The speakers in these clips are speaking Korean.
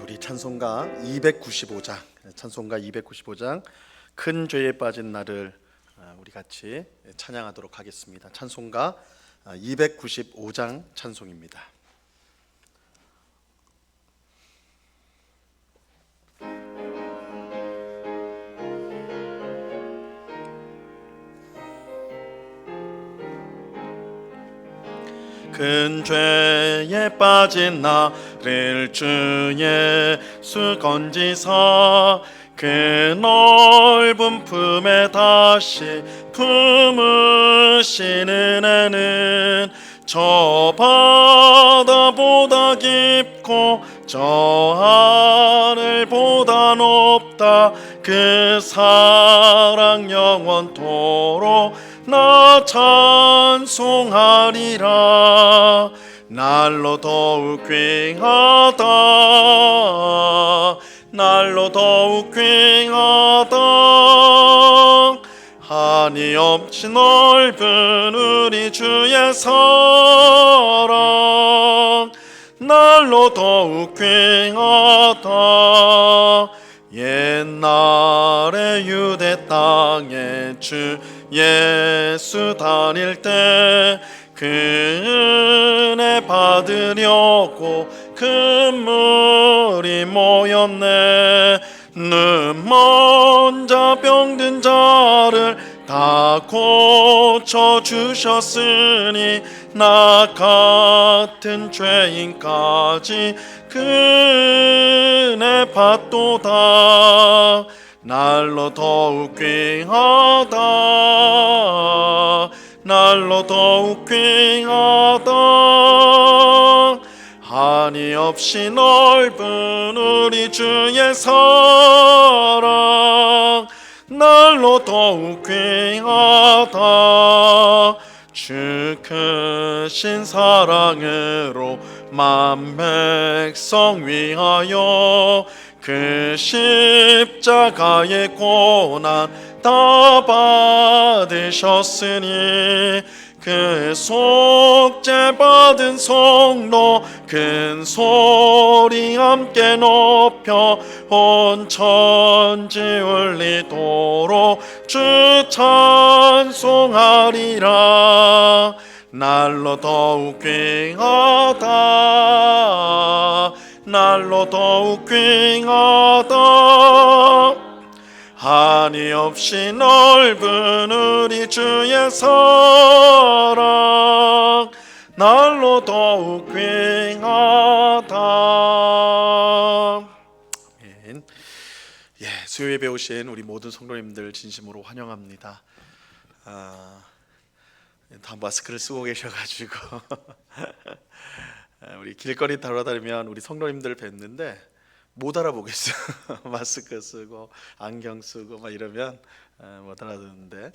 우리 찬송가 295장 큰 죄에 빠진 나를 우리 같이 찬양하도록 하겠습니다. 찬송가 295장 찬송입니다. 큰 죄에 빠진 나를 주 예수 건지사 그 넓은 품에 다시 품으신 은혜는 저 바다보다 깊고 저 하늘보다 높다. 그 사랑 영원토록 나 찬송하리라. 날로 더욱 귀하다, 날로 더욱 귀하다. 한이 없이 넓은 우리 주의 사랑, 날로 더욱 귀하다. 옛날에 유대 땅에 주 예수 다닐 때 그 은혜 받으려고 큰 물이 모였네. 눈먼 자 병든 자를 다 고쳐주셨으니 나 같은 죄인까지 그 은혜 받도다. 날로 더욱 귀하다, 날로 더욱 귀하다. 한이 없이 넓은 우리 주의 사랑, 날로 더욱 귀하다. 주 크신 사랑으로 만 백성 위하여 그 십자가의 고난 다 받으셨으니 그 속죄 받은 성로 큰 소리 함께 높여 온 천지 울리도록 주 찬송하리라. 날로 더욱 귀하다, 날로 더욱 귀하다. 한이 없이 넓은 우리 주의 사랑, 날로 더욱 귀하다. 아멘. 수요예에 배우신 우리 모든 성도님들 진심으로 환영합니다. 다 마스크를 쓰고 계셔가지고 우리 길거리 돌아다니면 우리 성도님들 뵀는데 못 알아보겠어요. 마스크 쓰고 안경 쓰고 막 이러면 못 알아듣는데,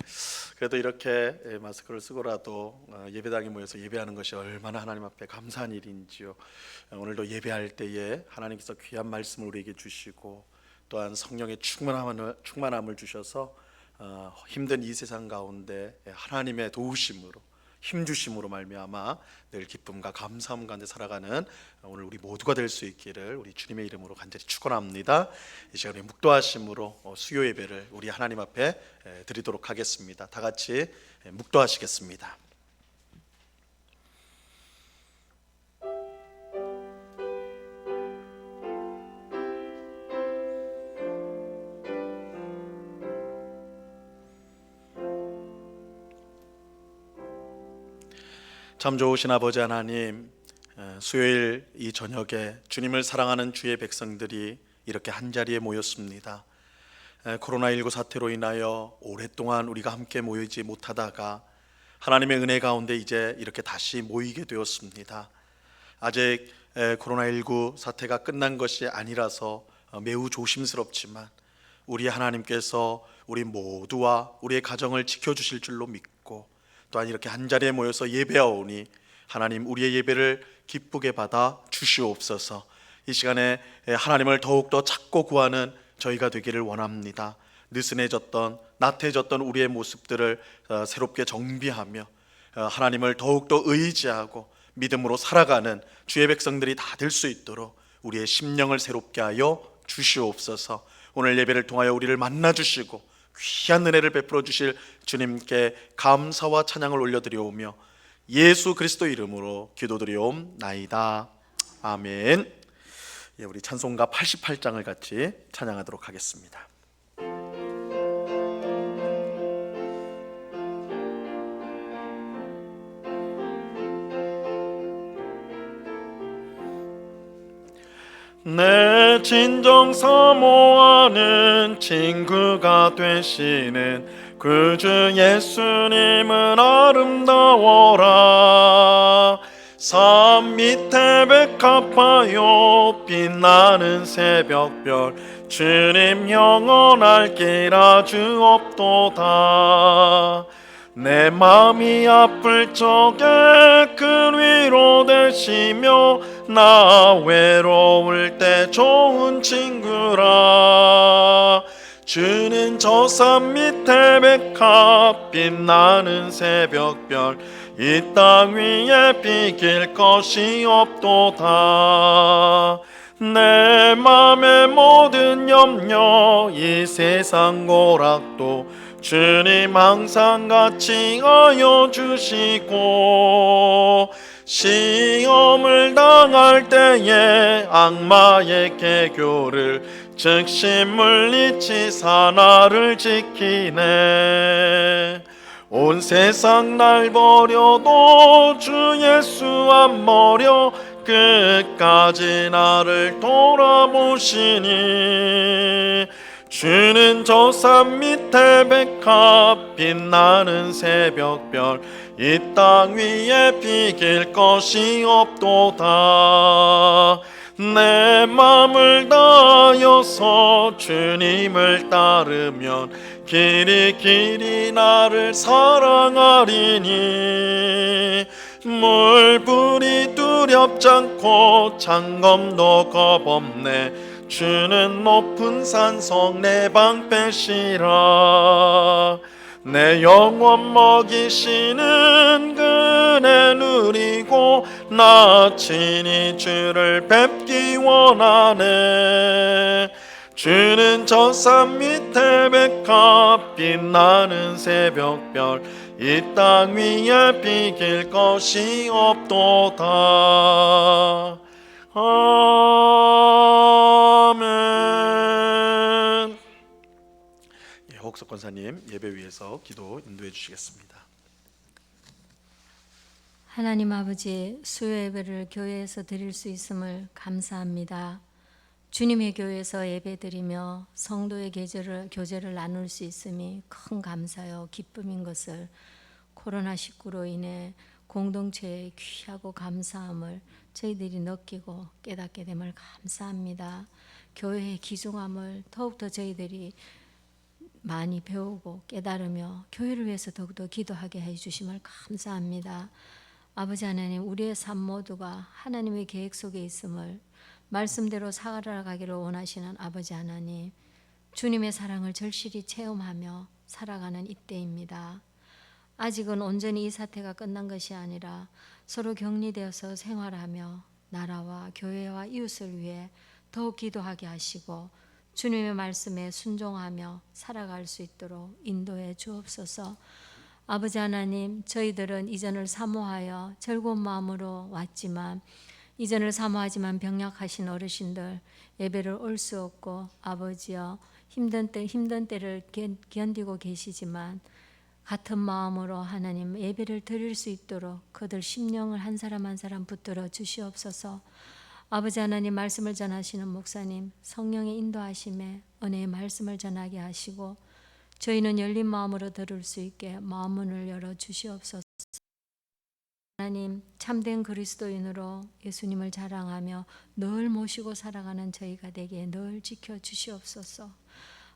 그래도 이렇게 마스크를 쓰고라도 예배당에 모여서 예배하는 것이 얼마나 하나님 앞에 감사한 일인지요. 오늘도 예배할 때에 하나님께서 귀한 말씀을 우리에게 주시고 또한 성령의 충만함을 주셔서 힘든 이 세상 가운데 하나님의 도우심으로 힘주심으로 말미암아 늘 기쁨과 감사함 가운데 살아가는 오늘 우리 모두가 될 수 있기를 우리 주님의 이름으로 간절히 축원합니다. 이 시간에 묵도하심으로 수요 예배를 우리 하나님 앞에 드리도록 하겠습니다. 다 같이 묵도하시겠습니다. 참 좋으신 아버지 하나님, 수요일 이 저녁에 주님을 사랑하는 주의 백성들이 이렇게 한자리에 모였습니다. 코로나19 사태로 인하여 오랫동안 우리가 함께 모이지 못하다가 하나님의 은혜 가운데 이제 이렇게 다시 모이게 되었습니다. 아직 코로나19 사태가 끝난 것이 아니라서 매우 조심스럽지만 우리 하나님께서 우리 모두와 우리의 가정을 지켜주실 줄로 믿고 또한 이렇게 한자리에 모여서 예배하오니 하나님 우리의 예배를 기쁘게 받아 주시옵소서. 이 시간에 하나님을 더욱더 찾고 구하는 저희가 되기를 원합니다. 느슨해졌던 나태해졌던 우리의 모습들을 새롭게 정비하며 하나님을 더욱더 의지하고 믿음으로 살아가는 주의 백성들이 다 될 수 있도록 우리의 심령을 새롭게 하여 주시옵소서. 오늘 예배를 통하여 우리를 만나 주시고 귀한 은혜를 베풀어 주실 주님께 감사와 찬양을 올려드려오며 예수 그리스도 이름으로 기도드리옵나이다. 아멘. 우리 찬송가 88장을 같이 찬양하도록 하겠습니다. 내 진정 사모하는 친구가 되시는 그 주 예수님은 아름다워라. 산 밑에 백합화요 빛나는 새벽별 주님 영원할 길 아주 없도다. 내 맘이 아플 적에 큰 위로 되시며 나 외로울 때 좋은 친구라. 주는 저 산 밑에 백합 빛나는 새벽별 이 땅 위에 비길 것이 없도다. 내 맘의 모든 염려 이 세상 고락도 주님 항상 같이 하여 주시고 시험을 당할 때에 악마의 개교를 즉시 물리치사 나를 지키네. 온 세상 날 버려도 주 예수 안 버려 끝까지 나를 돌아보시니. 주는 저 산 밑에 백합 빛나는 새벽별 이 땅 위에 비길 것이 없도다. 내 맘을 다하여서 주님을 따르면 길이 나를 사랑하리니. 물불이 두렵지 않고 창검도 겁없네. 주는 높은 산성 내 방패시라. 내 영혼 먹이시는 그네 누리고 나 친히 주를 뵙기 원하네. 주는 저 산 밑에 백합 빛나는 새벽별 이 땅 위에 비길 것이 없도다. 아멘. 혹석 권사님 예배 위에서 기도 인도해 주시겠습니다. 하나님 아버지, 수요 예배를 교회에서 드릴 수 있음을 감사합니다. 주님의 교회에서 예배드리며 성도의 교제를 나눌 수 있음이 큰 감사요 기쁨인 것을 코로나19로 인해 공동체의 귀하고 감사함을 저희들이 느끼고 깨닫게 됨을 감사합니다. 교회의 귀중함을 더욱더 저희들이 많이 배우고 깨달으며 교회를 위해서 더욱더 기도하게 해주심을 감사합니다. 아버지 하나님, 우리의 삶 모두가 하나님의 계획 속에 있음을 말씀대로 살아가기를 원하시는 아버지 하나님, 주님의 사랑을 절실히 체험하며 살아가는 이때입니다. 아직은 온전히 이 사태가 끝난 것이 아니라 서로 격리되어서 생활하며 나라와 교회와 이웃을 위해 더욱 기도하게 하시고 주님의 말씀에 순종하며 살아갈 수 있도록 인도해 주옵소서. 아버지 하나님, 저희들은 이전을 사모하여 즐거운 마음으로 왔지만 이전을 사모하지만 병약하신 어르신들 예배를 올 수 없고 아버지여 힘든 때를 견디고 계시지만 같은 마음으로 하나님 예배를 드릴 수 있도록 그들 심령을 한 사람 한 사람 붙들어 주시옵소서. 아버지 하나님, 말씀을 전하시는 목사님 성령의 인도하심에 은혜의 말씀을 전하게 하시고 저희는 열린 마음으로 들을 수 있게 마음 문을 열어 주시옵소서. 하나님, 참된 그리스도인으로 예수님을 자랑하며 늘 모시고 살아가는 저희가 되게 늘 지켜주시옵소서.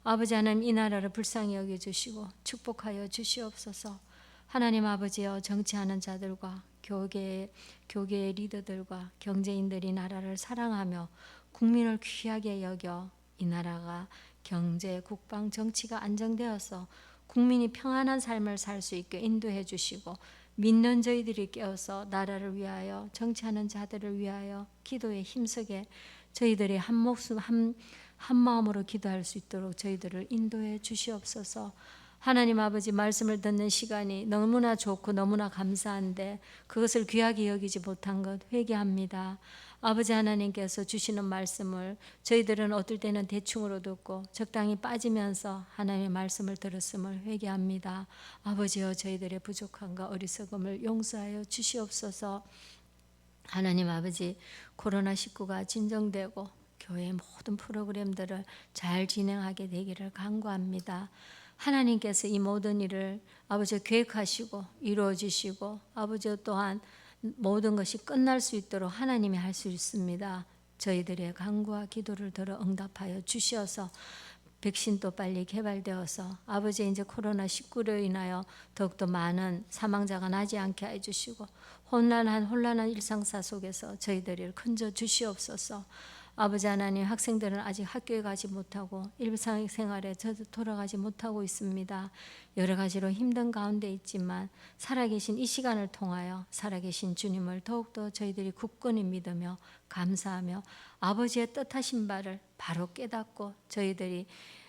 아버지 하나님, 이 나라를 불쌍히 여겨주시고 축복하여 주시옵소서. 하나님 아버지여, 정치하는 자들과 교계의 리더들과 경제인들이 나라를 사랑하며 국민을 귀하게 여겨 이 나라가 경제, 국방, 정치가 안정되어서 국민이 평안한 삶을 살 수 있게 인도해 주시고 믿는 저희들이 깨어서 나라를 위하여 정치하는 자들을 위하여 기도에 힘쓰게 저희들이 한 목숨 한 마음으로 기도할 수 있도록 저희들을 인도해 주시옵소서. 하나님 아버지, 말씀을 듣는 시간이 너무나 좋고 너무나 감사한데 그것을 귀하게 여기지 못한 것 회개합니다. 아버지 하나님께서 주시는 말씀을 저희들은 어떨 때는 대충으로 듣고 적당히 빠지면서 하나님의 말씀을 들었음을 회개합니다. 아버지여, 저희들의 부족함과 어리석음을 용서하여 주시옵소서. 하나님 아버지, 코로나19가 진정되고 교회의 모든 프로그램들을 잘 진행하게 되기를 간구합니다. 하나님께서 이 모든 일을 아버지 계획하시고 이루어 주시고 아버지 또한 모든 것이 끝날 수 있도록 하나님이 할 수 있습니다. 저희들의 간구와 기도를 들어 응답하여 주시어서 백신도 빨리 개발되어서 아버지 이제 코로나19로 인하여 더욱더 많은 사망자가 나지 않게 해주시고 혼란한 일상사 속에서 저희들을 건져 주시옵소서. 아버지 하나님, 학생들은 아직 학교에 가지 못하고 일상생활에 저도 돌아가지 못하고 있습니다. 여러 가지로 힘든 가운데 있지만 살아계신 이 시간을 통하여 살아계신 주님을 더욱더 저희들이 굳건히 믿으며 감사하며 아버지의 뜻하신 바를 바로 깨닫고 저희들이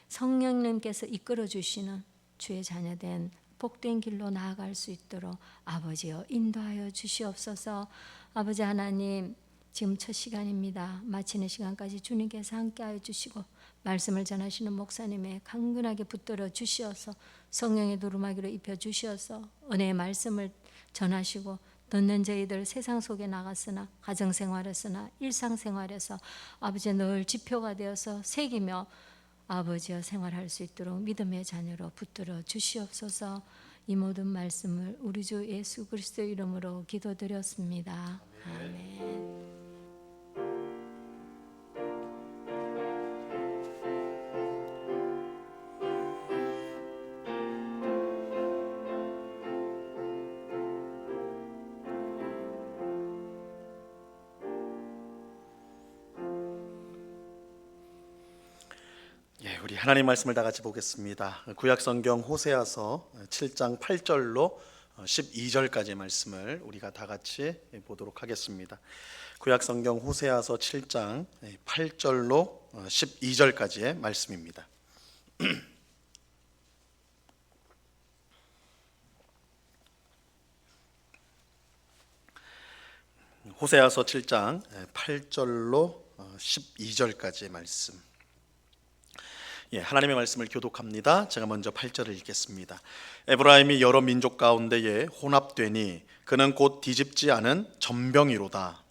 성령님께서 이끌어 주시는 주의 자녀된 복된 길로 나아갈 수 있도록 아버지여 인도하여 주시옵소서. 아버지 하나님, 지금 첫 시간입니다. 마치는 시간까지 주님께서 함께하여 주시고 말씀을 전하시는 목사님의 강건하게 붙들어 주시어서 성령의 두루마기로 입혀 주시어서 은혜의 말씀을 전하시고 듣는 저희들 세상 속에 나갔으나 가정생활에서나 일상생활에서 아버지 늘 지표가 되어서 새기며 아버지와 생활할 수 있도록 믿음의 자녀로 붙들어 주시옵소서. 이 모든 말씀을 우리 주 예수 그리스도의 이름으로 기도드렸습니다. 아멘. 우리 하나님 말씀을 다 같이 보겠습니다. 구약 성경 호세아서 7장 8절로 12절까지의 말씀을 우리가 다 같이 보도록 하겠습니다. 구약 성경 호세아서 7장 8절로 12절까지의 말씀입니다. 호세아서 7장 8절로 12절까지의 말씀. 하나님의 말씀을 교독합니다. 제가 먼저 8절을 읽겠습니다. 에브라임이 여러 민족 가운데에 혼합되니 그는 곧 뒤집지 않은 전병이로다.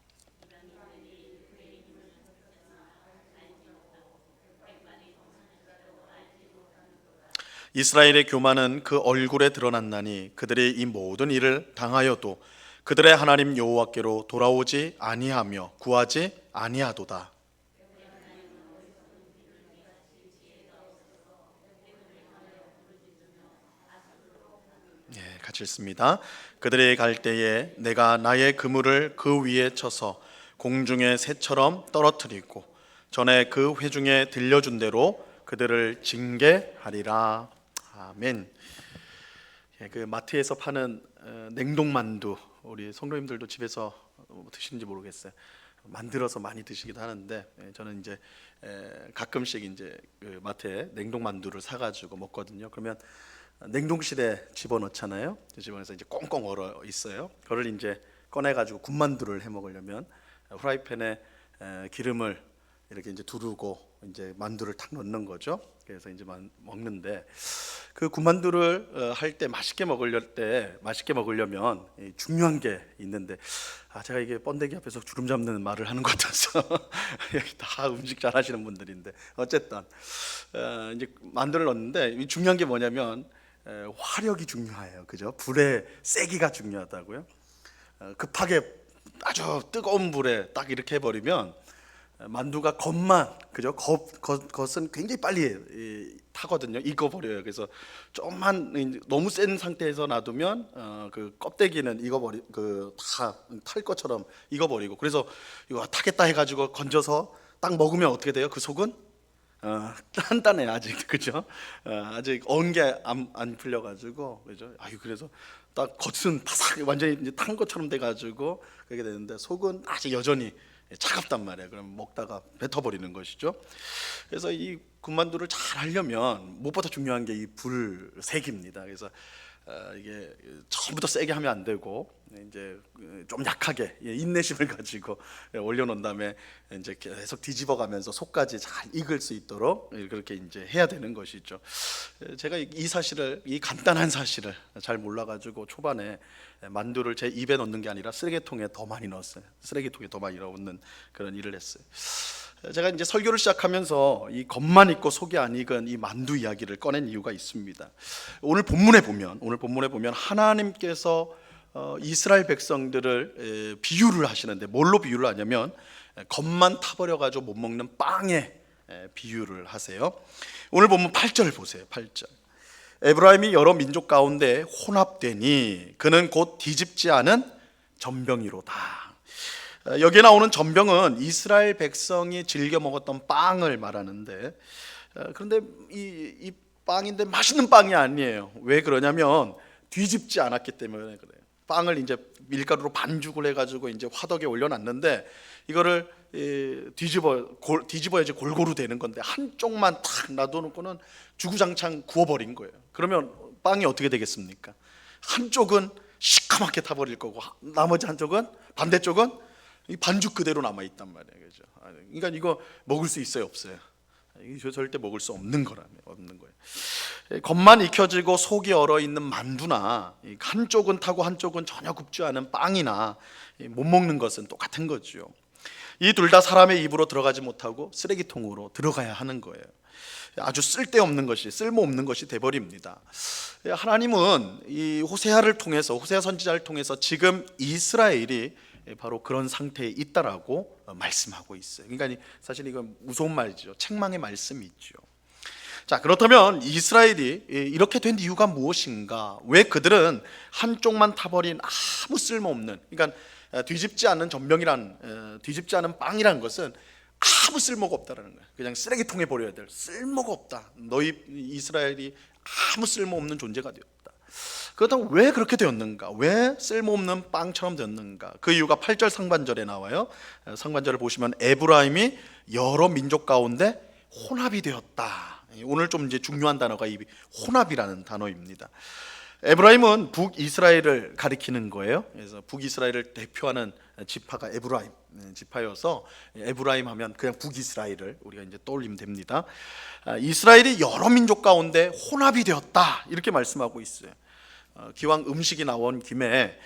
이스라엘의 교만은 그 얼굴에 드러났나니 그들이 이 모든 일을 당하여도 그들의 하나님 여호와께로 돌아오지 아니하며 구하지 아니하도다. 같이 읽습니다. 그들이 갈 때에 내가 나의 그물을 그 위에 쳐서 공중의 새처럼 떨어뜨리고 전에 그 회중에 들려준 대로 그들을 징계하리라. 아멘. 그 마트에서 파는 냉동만두, 우리 성도님들도 집에서 드시는지 모르겠어요. 만들어서 많이 드시기도 하는데 저는 이제 가끔씩 이제 그 마트에 냉동만두를 사가지고 먹거든요. 그러면 냉동실에 집어넣잖아요. 집어넣어서 이제 꽁꽁 얼어 있어요. 그걸 이제 꺼내가지고 군만두를 해 먹으려면 프라이팬에 기름을 이렇게 이제 두르고 이제 만두를 탁 넣는 거죠. 그래서 이제 먹는데 그 군만두를 할 때 맛있게 먹으려면 중요한 게 있는데 제가 이게 번데기 앞에서 주름 잡는 말을 하는 것 같아서 다 음식 잘 하시는 분들인데 어쨌든 이제 만두를 넣는데 중요한 게 뭐냐면 화력이 중요해요. 그죠? 불의 세기가 중요하다고요. 급하게 아주 뜨거운 불에 딱 이렇게 해버리면 만두가 겉만, 그죠? 겉은 굉장히 빨리 타거든요. 익어버려요. 그래서 좀만 너무 센 상태에서 놔두면 그 껍데기는 다 탈 것처럼 익어버리고, 그래서 이거 타겠다 해가지고 건져서 딱 먹으면 어떻게 돼요? 그 속은 단단해 아직, 그죠? 아직 언 게 안 풀려가지고, 그죠? 그래서 딱 겉은 바삭 완전히 이제 탄 것처럼 돼가지고 그렇게 되는데 속은 아직 여전히 차갑단 말이에요. 그럼 먹다가 뱉어버리는 것이죠. 그래서 이 군만두를 잘 하려면 무엇보다 중요한 게 이 불색입니다. 그래서 이게 처음부터 세게 하면 안 되고 이제 좀 약하게 인내심을 가지고 올려놓은 다음에 이제 계속 뒤집어가면서 속까지 잘 익을 수 있도록 그렇게 이제 해야 되는 것이죠. 제가 이 사실을, 이 간단한 사실을 잘 몰라가지고 초반에 만두를 제 입에 넣는 게 아니라 쓰레기통에 더 많이 넣었어요. 쓰레기통에 더 많이 넣는 그런 일을 했어요. 제가 이제 설교를 시작하면서 이 겉만 익고 속이 안 익은 이 만두 이야기를 꺼낸 이유가 있습니다. 오늘 본문에 보면 하나님께서 이스라엘 백성들을 비유를 하시는데 뭘로 비유를 하냐면 겉만 타버려 가지고 못 먹는 빵에 비유를 하세요. 오늘 본문 8절 보세요. 8절. 에브라임이 여러 민족 가운데 혼합되니 그는 곧 뒤집지 않은 전병이로다. 여기에 나오는 전병은 이스라엘 백성이 즐겨 먹었던 빵을 말하는데, 그런데 이 빵인데 맛있는 빵이 아니에요. 왜 그러냐면 뒤집지 않았기 때문에 그래요. 빵을 이제 밀가루로 반죽을 해가지고 이제 화덕에 올려놨는데 이거를 뒤집어야지 골고루 되는 건데 한쪽만 탁 놔둬놓고는 주구장창 구워버린 거예요. 그러면 빵이 어떻게 되겠습니까? 한쪽은 시커멓게 타버릴 거고 나머지 한쪽은, 반대쪽은 이 반죽 그대로 남아 있단 말이에요. 그죠? 그러니까 이거 먹을 수 있어요, 없어요? 이거 절대 먹을 수 없는 거예요. 겉만 익혀지고 속이 얼어 있는 만두나 한쪽은 타고 한쪽은 전혀 굽지 않은 빵이나 못 먹는 것은 똑같은 거죠. 이 둘 다 사람의 입으로 들어가지 못하고 쓰레기통으로 들어가야 하는 거예요. 아주 쓸데없는 것이, 쓸모없는 것이 돼버립니다. 하나님은 이 호세아를 통해서, 호세아 선지자를 통해서 지금 이스라엘이 바로 그런 상태에 있다라고 말씀하고 있어요. 그러니까 사실 이건 무서운 말이죠. 책망의 말씀이죠. 자, 그렇다면 이스라엘이 이렇게 된 이유가 무엇인가? 왜 그들은 한쪽만 타버린 아무 쓸모없는, 그러니까 뒤집지 않는 전병이란, 뒤집지 않은 빵이라는 것은 아무 쓸모가 없다라는 거예요. 그냥 쓰레기통에 버려야 될, 쓸모가 없다. 너희 이스라엘이 아무 쓸모없는 존재가 되었다. 그렇다면 왜 그렇게 되었는가? 왜 쓸모없는 빵처럼 되었는가? 그 이유가 8절 상반절에 나와요. 상반절을 보시면 에브라임이 여러 민족 가운데 혼합이 되었다. 오늘 좀 이제 중요한 단어가 이 혼합이라는 단어입니다. 에브라임은 북이스라엘을 가리키는 거예요. 그래서 북이스라엘을 대표하는 지파가 에브라임 지파여서 에브라임 하면 그냥 북이스라엘을 우리가 이제 떠올리면 됩니다. 이스라엘이 여러 민족 가운데 혼합이 되었다 이렇게 말씀하고 있어요. 기왕 음식이 나온 김에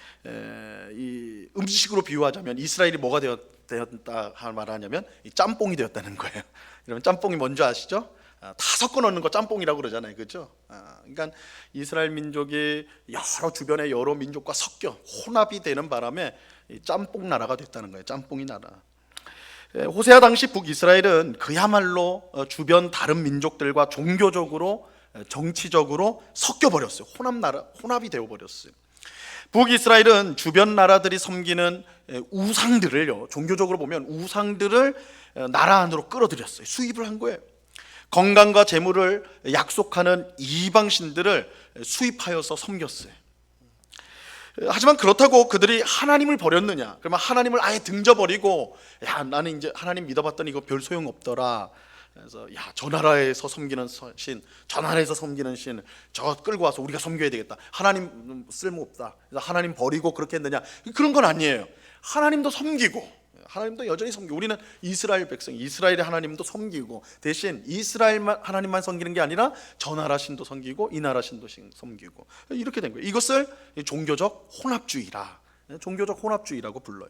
이 음식으로 비유하자면 이스라엘이 뭐가 되었다 말하냐면 이 짬뽕이 되었다는 거예요. 여러분 짬뽕이 뭔지 아시죠? 다 섞어 넣는 거 짬뽕이라고 그러잖아요, 그렇죠? 그러니까 이스라엘 민족이 여러 주변의 여러 민족과 섞여 혼합이 되는 바람에 이 짬뽕 나라가 됐다는 거예요. 짬뽕이 나라. 호세아 당시 북이스라엘은 그야말로 주변 다른 민족들과 종교적으로, 정치적으로 섞여 버렸어요. 혼합이 되어 버렸어요. 북이스라엘은 주변 나라들이 섬기는 우상들을요, 종교적으로 보면 우상들을 나라 안으로 끌어들였어요. 수입을 한 거예요. 건강과 재물을 약속하는 이방신들을 수입하여서 섬겼어요. 하지만 그렇다고 그들이 하나님을 버렸느냐? 그러면 하나님을 아예 등져버리고, 야, 나는 이제 하나님 믿어봤더니 이거 별 소용 없더라. 그래서 야, 저 나라에서 섬기는 신, 저 나라에서 섬기는 신, 저 끌고 와서 우리가 섬겨야 되겠다. 하나님 쓸모없다. 그래서 하나님 버리고 그렇게 했느냐? 그런 건 아니에요. 하나님도 섬기고, 하나님도 여전히 섬기고, 우리는 이스라엘 백성, 이스라엘의 하나님도 섬기고, 대신 이스라엘만 하나님만 섬기는 게 아니라 저 나라 신도 섬기고 이 나라 신도 섬기고, 이렇게 된 거예요. 이것을 종교적 혼합주의라, 종교적 혼합주의라고 불러요.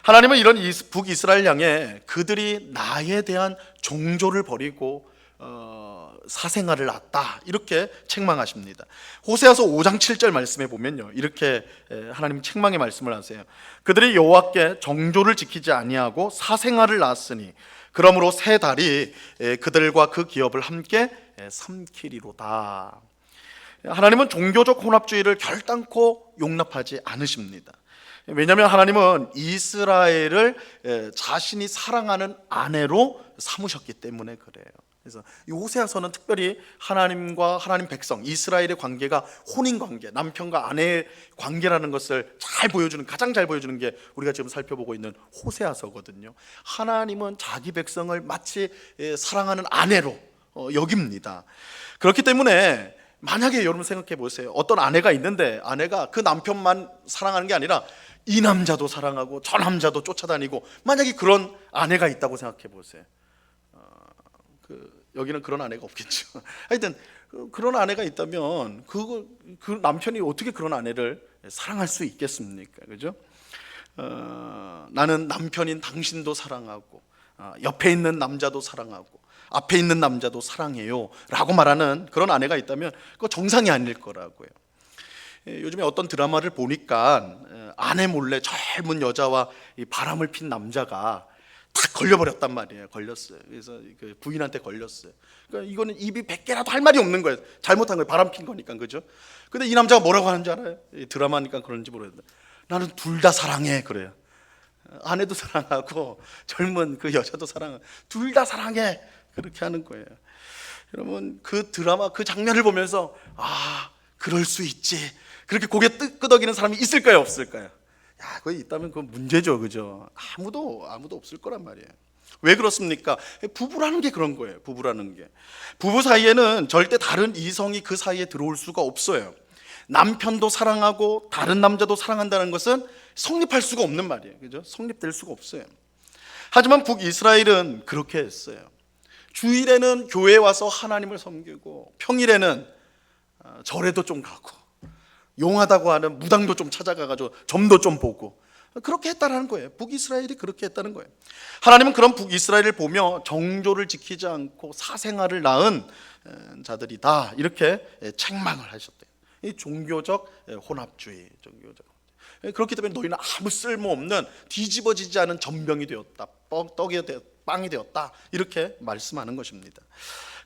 하나님은 이런 북이스라엘 향해 그들이 나에 대한 종교를 버리고 사생활을 낳았다 이렇게 책망하십니다. 호세아서 5장 7절 말씀에 보면요, 이렇게 하나님 책망의 말씀을 하세요. 그들이 여호와께 정조를 지키지 아니하고 사생활을 낳았으니 그러므로 새 달이 그들과 그 기업을 함께 삼키리로다. 하나님은 종교적 혼합주의를 결단코 용납하지 않으십니다. 왜냐하면 하나님은 이스라엘을 자신이 사랑하는 아내로 삼으셨기 때문에 그래요. 그래서 이 호세아서는 특별히 하나님과 하나님 백성 이스라엘의 관계가 혼인 관계, 남편과 아내의 관계라는 것을 잘 보여주는, 가장 잘 보여주는 게 우리가 지금 살펴보고 있는 호세아서거든요. 하나님은 자기 백성을 마치 사랑하는 아내로 여깁니다. 그렇기 때문에 만약에 여러분 생각해 보세요. 어떤 아내가 있는데 아내가 그 남편만 사랑하는 게 아니라 이 남자도 사랑하고 저 남자도 쫓아다니고, 만약에 그런 아내가 있다고 생각해 보세요. 여기는 그런 아내가 없겠죠. 하여튼 그런 아내가 있다면 그 남편이 어떻게 그런 아내를 사랑할 수 있겠습니까? 그죠? 나는 남편인 당신도 사랑하고 옆에 있는 남자도 사랑하고 앞에 있는 남자도 사랑해요 라고 말하는 그런 아내가 있다면 그거 정상이 아닐 거라고요. 요즘에 어떤 드라마를 보니까 아내 몰래 젊은 여자와 이 바람을 핀 남자가 딱 걸려버렸단 말이에요. 걸렸어요. 그래서 그 부인한테 걸렸어요. 그러니까 이거는 입이 100개라도 할 말이 없는 거예요. 잘못한 거예요. 바람 핀 거니까. 그죠? 근데 이 남자가 뭐라고 하는 줄 알아요? 드라마니까 그런지 모르겠는데 나는 둘 다 사랑해 그래요. 아내도 사랑하고 젊은 그 여자도 사랑해. 둘 다 사랑해. 그렇게 하는 거예요. 여러분 그 드라마 그 장면을 보면서 그럴 수 있지, 그렇게 고개 끄덕이는 사람이 있을까요, 없을까요? 그거 있다면 그건 문제죠, 그죠? 아무도 없을 거란 말이에요. 왜 그렇습니까? 부부라는 게 그런 거예요. 부부라는 게, 부부 사이에는 절대 다른 이성이 그 사이에 들어올 수가 없어요. 남편도 사랑하고 다른 남자도 사랑한다는 것은 성립할 수가 없는 말이에요, 그죠? 성립될 수가 없어요. 하지만 북이스라엘은 그렇게 했어요. 주일에는 교회에 와서 하나님을 섬기고 평일에는 절에도 좀 가고 용하다고 하는 무당도 좀 찾아가가지고 점도 좀 보고 그렇게 했다는 거예요. 북이스라엘이 그렇게 했다는 거예요. 하나님은 그런 북이스라엘을 보며 정조를 지키지 않고 사생활을 낳은 자들이다 이렇게 책망을 하셨대요. 이 종교적 혼합주의, 그렇기 때문에 너희는 아무 쓸모없는 뒤집어지지 않은 전병이 되었다, 빵이 되었다 이렇게 말씀하는 것입니다.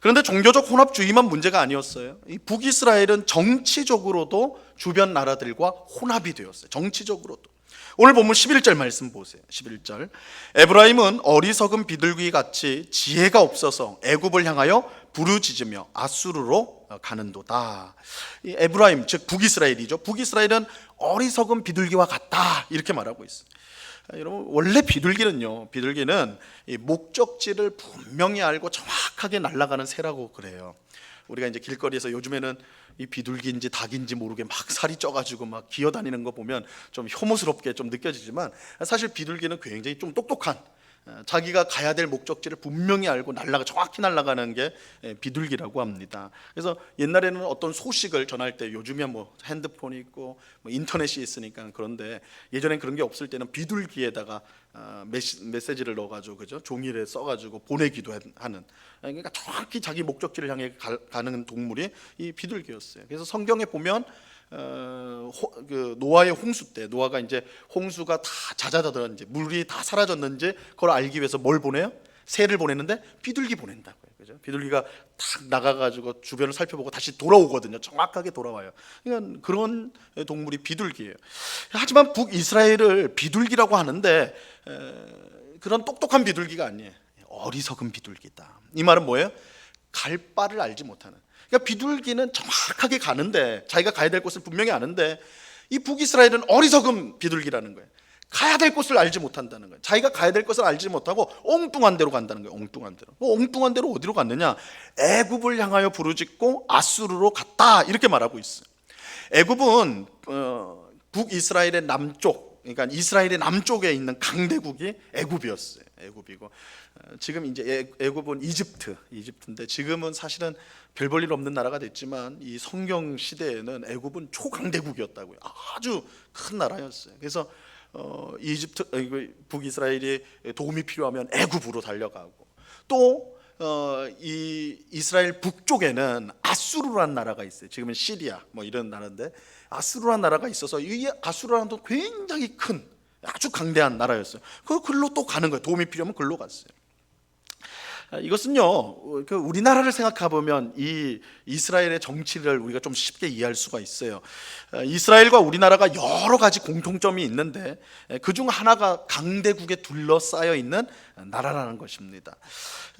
그런데 종교적 혼합주의만 문제가 아니었어요. 이 북이스라엘은 정치적으로도 주변 나라들과 혼합이 되었어요. 정치적으로도. 오늘 본문 11절 말씀 보세요. 11절. 에브라임은 어리석은 비둘기 같이 지혜가 없어서 애굽을 향하여 부르짖으며 아수르로 가는도다. 이 에브라임 즉 북이스라엘이죠. 북이스라엘은 어리석은 비둘기와 같다 이렇게 말하고 있어요. 여러분 원래 비둘기는 이 목적지를 분명히 알고 정확하게 날아가는 새라고 그래요. 우리가 이제 길거리에서 요즘에는 이 비둘기인지 닭인지 모르게 막 살이 쪄가지고 막 기어다니는 거 보면 좀 혐오스럽게 좀 느껴지지만 사실 비둘기는 굉장히 좀 똑똑한, 자기가 가야 될 목적지를 분명히 알고 정확히 날아가는 게 비둘기라고 합니다. 그래서 옛날에는 어떤 소식을 전할 때, 요즘이야 뭐 핸드폰이 있고 뭐 인터넷이 있으니까 그런데 예전엔 그런 게 없을 때는 비둘기에다가 메시지를 넣어가지고 그죠, 종이에 써가지고 보내기도 하는, 그러니까 정확히 자기 목적지를 향해 가는 동물이 이 비둘기였어요. 그래서 성경에 보면 그 노아의 홍수 때, 노아가 이제 홍수가 다 잦아들었는지 물이 다 사라졌는지 그걸 알기 위해서 뭘 보내요? 새를 보내는데 비둘기 보낸다고요. 그죠? 비둘기가 탁 나가가지고 주변을 살펴보고 다시 돌아오거든요. 정확하게 돌아와요. 그러니까 그런 동물이 비둘기예요. 하지만 북이스라엘을 비둘기라고 하는데 그런 똑똑한 비둘기가 아니에요. 어리석은 비둘기다. 이 말은 뭐예요? 갈 바를 알지 못하는. 그러니까 비둘기는 정확하게 가는데, 자기가 가야 될 곳을 분명히 아는데, 이 북이스라엘은 어리석은 비둘기라는 거예요. 가야 될 곳을 알지 못한다는 거예요. 자기가 가야 될 것을 알지 못하고 엉뚱한 데로 간다는 거예요. 엉뚱한 데로. 엉뚱한 데로 어디로 갔느냐? 애굽을 향하여 부르짖고 아수르로 갔다 이렇게 말하고 있어요. 애굽은 북이스라엘의 남쪽, 그러니까 이스라엘의 남쪽에 있는 강대국이 애굽이었어요. 애굽이고 지금 이제 애굽은 이집트인데 지금은 사실은 별 볼 일 없는 나라가 됐지만 이 성경 시대에는 애굽은 초강대국이었다고요. 아주 큰 나라였어요. 그래서 북이스라엘이 도움이 필요하면 애굽으로 달려가고, 또 이 이스라엘 북쪽에는 아수르라는 나라가 있어요. 지금은 시리아 뭐 이런 나라인데 아수르라는 나라가 있어서 이 아수르라는 도 굉장히 큰 아주 강대한 나라였어요. 글로 또 가는 거예요. 도움이 필요하면 글로 갔어요. 이것은요, 그 우리나라를 생각해 보면 이 이스라엘의 정치를 우리가 좀 쉽게 이해할 수가 있어요. 이스라엘과 우리나라가 여러 가지 공통점이 있는데 그중 하나가 강대국에 둘러싸여 있는 나라라는 것입니다.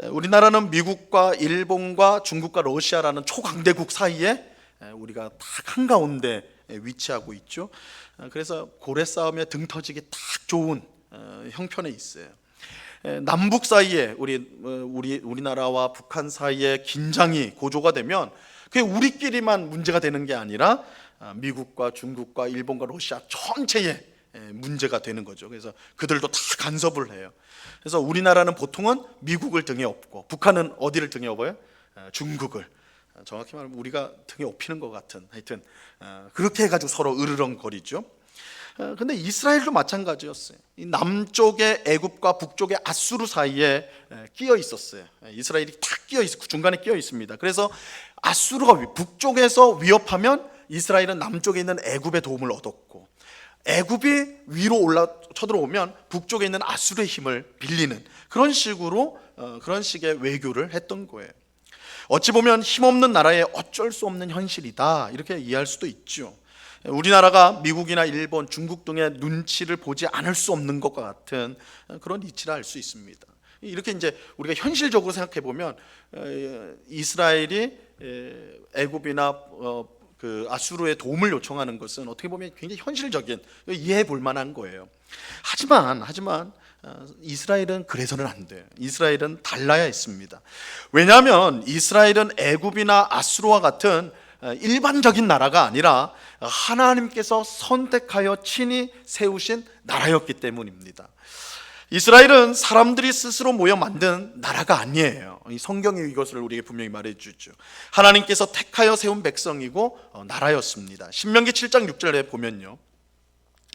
우리나라는 미국과 일본과 중국과 러시아라는 초강대국 사이에 우리가 딱 한가운데 위치하고 있죠. 그래서 고래 싸움에 등 터지기 딱 좋은 형편에 있어요. 남북 사이에 우리나라와 북한 사이에 긴장이 고조가 되면 그게 우리끼리만 문제가 되는 게 아니라 미국과 중국과 일본과 러시아 전체에 문제가 되는 거죠. 그래서 그들도 다 간섭을 해요. 그래서 우리나라는 보통은 미국을 등에 업고 북한은 어디를 등에 업어요? 중국을. 정확히 말하면 우리가 등에 업히는 것 같은, 하여튼 그렇게 해가지고 서로 으르렁거리죠. 근데 이스라엘도 마찬가지였어요. 이 남쪽의 애굽과 북쪽의 아수르 사이에 끼어 있었어요. 이스라엘이 탁 끼어 있고 중간에 끼어 있습니다. 그래서 아수르가 북쪽에서 위협하면 이스라엘은 남쪽에 있는 애굽의 도움을 얻었고, 애굽이 위로 쳐들어오면 북쪽에 있는 아수르의 힘을 빌리는 그런 식의 외교를 했던 거예요. 어찌 보면 힘없는 나라의 어쩔 수 없는 현실이다, 이렇게 이해할 수도 있죠. 우리나라가 미국이나 일본, 중국 등의 눈치를 보지 않을 수 없는 것과 같은 그런 이치를 알 수 있습니다. 이렇게 이제 우리가 현실적으로 생각해 보면 이스라엘이 애굽이나 그 아수르의 도움을 요청하는 것은 어떻게 보면 굉장히 현실적인, 이해해 볼 만한 거예요. 하지만 이스라엘은 그래서는 안 돼요. 이스라엘은 달라야 했습니다. 왜냐하면 이스라엘은 애굽이나 아수르와 같은 일반적인 나라가 아니라 하나님께서 선택하여 친히 세우신 나라였기 때문입니다. 이스라엘은 사람들이 스스로 모여 만든 나라가 아니에요. 이 성경이 이것을 우리에게 분명히 말해주죠. 하나님께서 택하여 세운 백성이고 나라였습니다. 신명기 7장 6절에 보면요,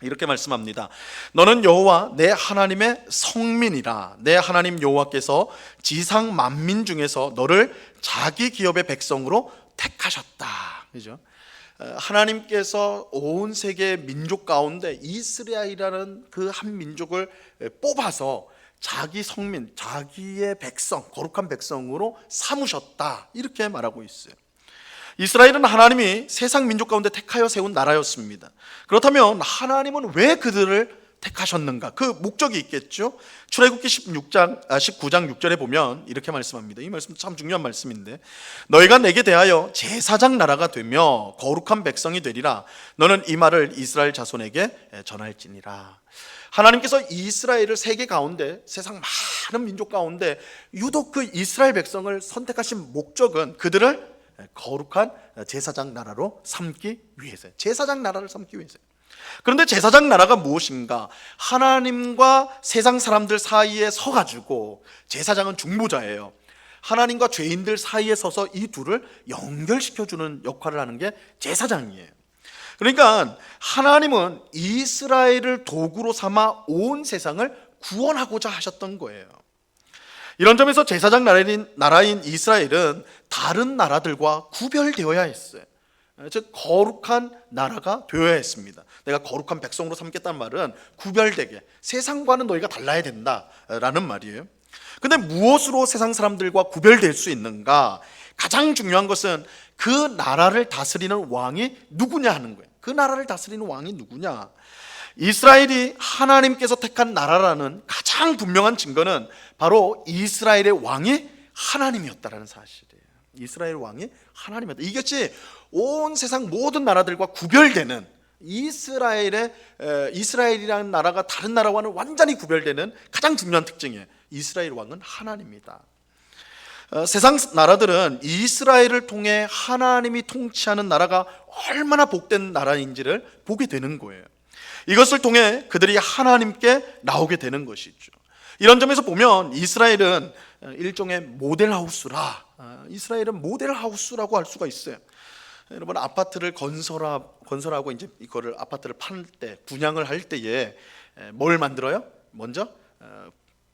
이렇게 말씀합니다. 너는 여호와 내 하나님의 성민이라. 내 하나님 여호와께서 지상 만민 중에서 너를 자기 기업의 백성으로 택하셨다. 그죠? 하나님께서 온 세계의 민족 가운데 이스라엘이라는 그 한 민족을 뽑아서 자기 성민, 자기의 백성, 거룩한 백성으로 삼으셨다, 이렇게 말하고 있어요. 이스라엘은 하나님이 세상 민족 가운데 택하여 세운 나라였습니다. 그렇다면 하나님은 왜 그들을 택하셨는가? 그 목적이 있겠죠. 출애굽기 19장 6절에 보면 이렇게 말씀합니다. 이 말씀 참 중요한 말씀인데, 너희가 내게 대하여 제사장 나라가 되며 거룩한 백성이 되리라. 너는 이 말을 이스라엘 자손에게 전할지니라. 하나님께서 이스라엘을 세계 가운데, 세상 많은 민족 가운데 유독 그 이스라엘 백성을 선택하신 목적은 그들을 거룩한 제사장 나라로 삼기 위해서요. 제사장 나라를 삼기 위해서요. 그런데 제사장 나라가 무엇인가? 하나님과 세상 사람들 사이에 서가지고, 제사장은 중보자예요. 하나님과 죄인들 사이에 서서 이 둘을 연결시켜주는 역할을 하는 게 제사장이에요. 그러니까 하나님은 이스라엘을 도구로 삼아 온 세상을 구원하고자 하셨던 거예요. 이런 점에서 제사장 나라인 이스라엘은 다른 나라들과 구별되어야 했어요. 즉 거룩한 나라가 되어야 했습니다. 내가 거룩한 백성으로 삼겠다는 말은 구별되게, 세상과는 너희가 달라야 된다라는 말이에요. 근데 무엇으로 세상 사람들과 구별될 수 있는가? 가장 중요한 것은 그 나라를 다스리는 왕이 누구냐 하는 거예요. 그 나라를 다스리는 왕이 누구냐? 이스라엘이 하나님께서 택한 나라라는 가장 분명한 증거는 바로 이스라엘의 왕이 하나님이었다라는 사실이에요. 이스라엘 왕이 하나님이었다. 이것이 온 세상 모든 나라들과 구별되는, 이스라엘이라는 나라가 다른 나라와는 완전히 구별되는 가장 중요한 특징이에요. 이스라엘 왕은 하나님이다. 세상 나라들은 이스라엘을 통해 하나님이 통치하는 나라가 얼마나 복된 나라인지를 보게 되는 거예요. 이것을 통해 그들이 하나님께 나오게 되는 것이죠. 이런 점에서 보면 이스라엘은 일종의 모델하우스라, 이스라엘은 모델하우스라고 할 수가 있어요. 여러분, 아파트를 건설하고 이제 이거를 아파트를 팔 때, 분양을 할 때에 뭘 만들어요? 먼저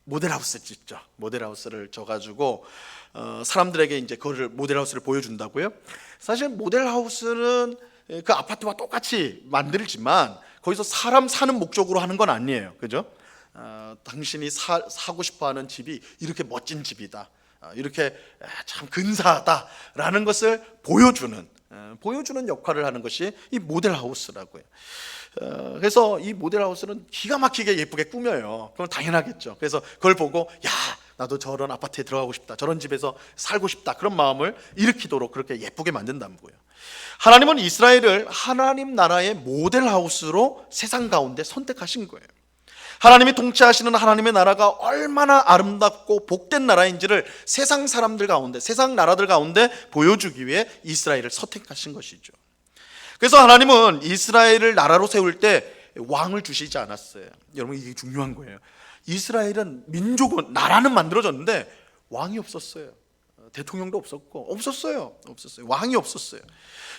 모델하우스 짓죠. 모델하우스를 져가지고 사람들에게 이제 그거를 모델하우스를 보여준다고요. 사실 모델하우스는 그 아파트와 똑같이 만들지만 거기서 사람 사는 목적으로 하는 건 아니에요. 그죠? 당신이 사고 싶어하는 집이 이렇게 멋진 집이다, 이렇게 참 근사하다라는 것을 보여주는 역할을 하는 것이 이 모델하우스라고요. 그래서 이 모델하우스는 기가 막히게 예쁘게 꾸며요. 그럼 당연하겠죠. 그래서 그걸 보고 야, 나도 저런 아파트에 들어가고 싶다, 저런 집에서 살고 싶다, 그런 마음을 일으키도록 그렇게 예쁘게 만든다는 거예요. 하나님은 이스라엘을 하나님 나라의 모델하우스로 세상 가운데 선택하신 거예요. 하나님이 통치하시는 하나님의 나라가 얼마나 아름답고 복된 나라인지를 세상 사람들 가운데, 세상 나라들 가운데 보여주기 위해 이스라엘을 선택하신 것이죠. 그래서 하나님은 이스라엘을 나라로 세울 때 왕을 주시지 않았어요. 여러분, 이게 중요한 거예요. 이스라엘은 민족은, 나라는 만들어졌는데 왕이 없었어요. 대통령도 없었어요. 왕이 없었어요.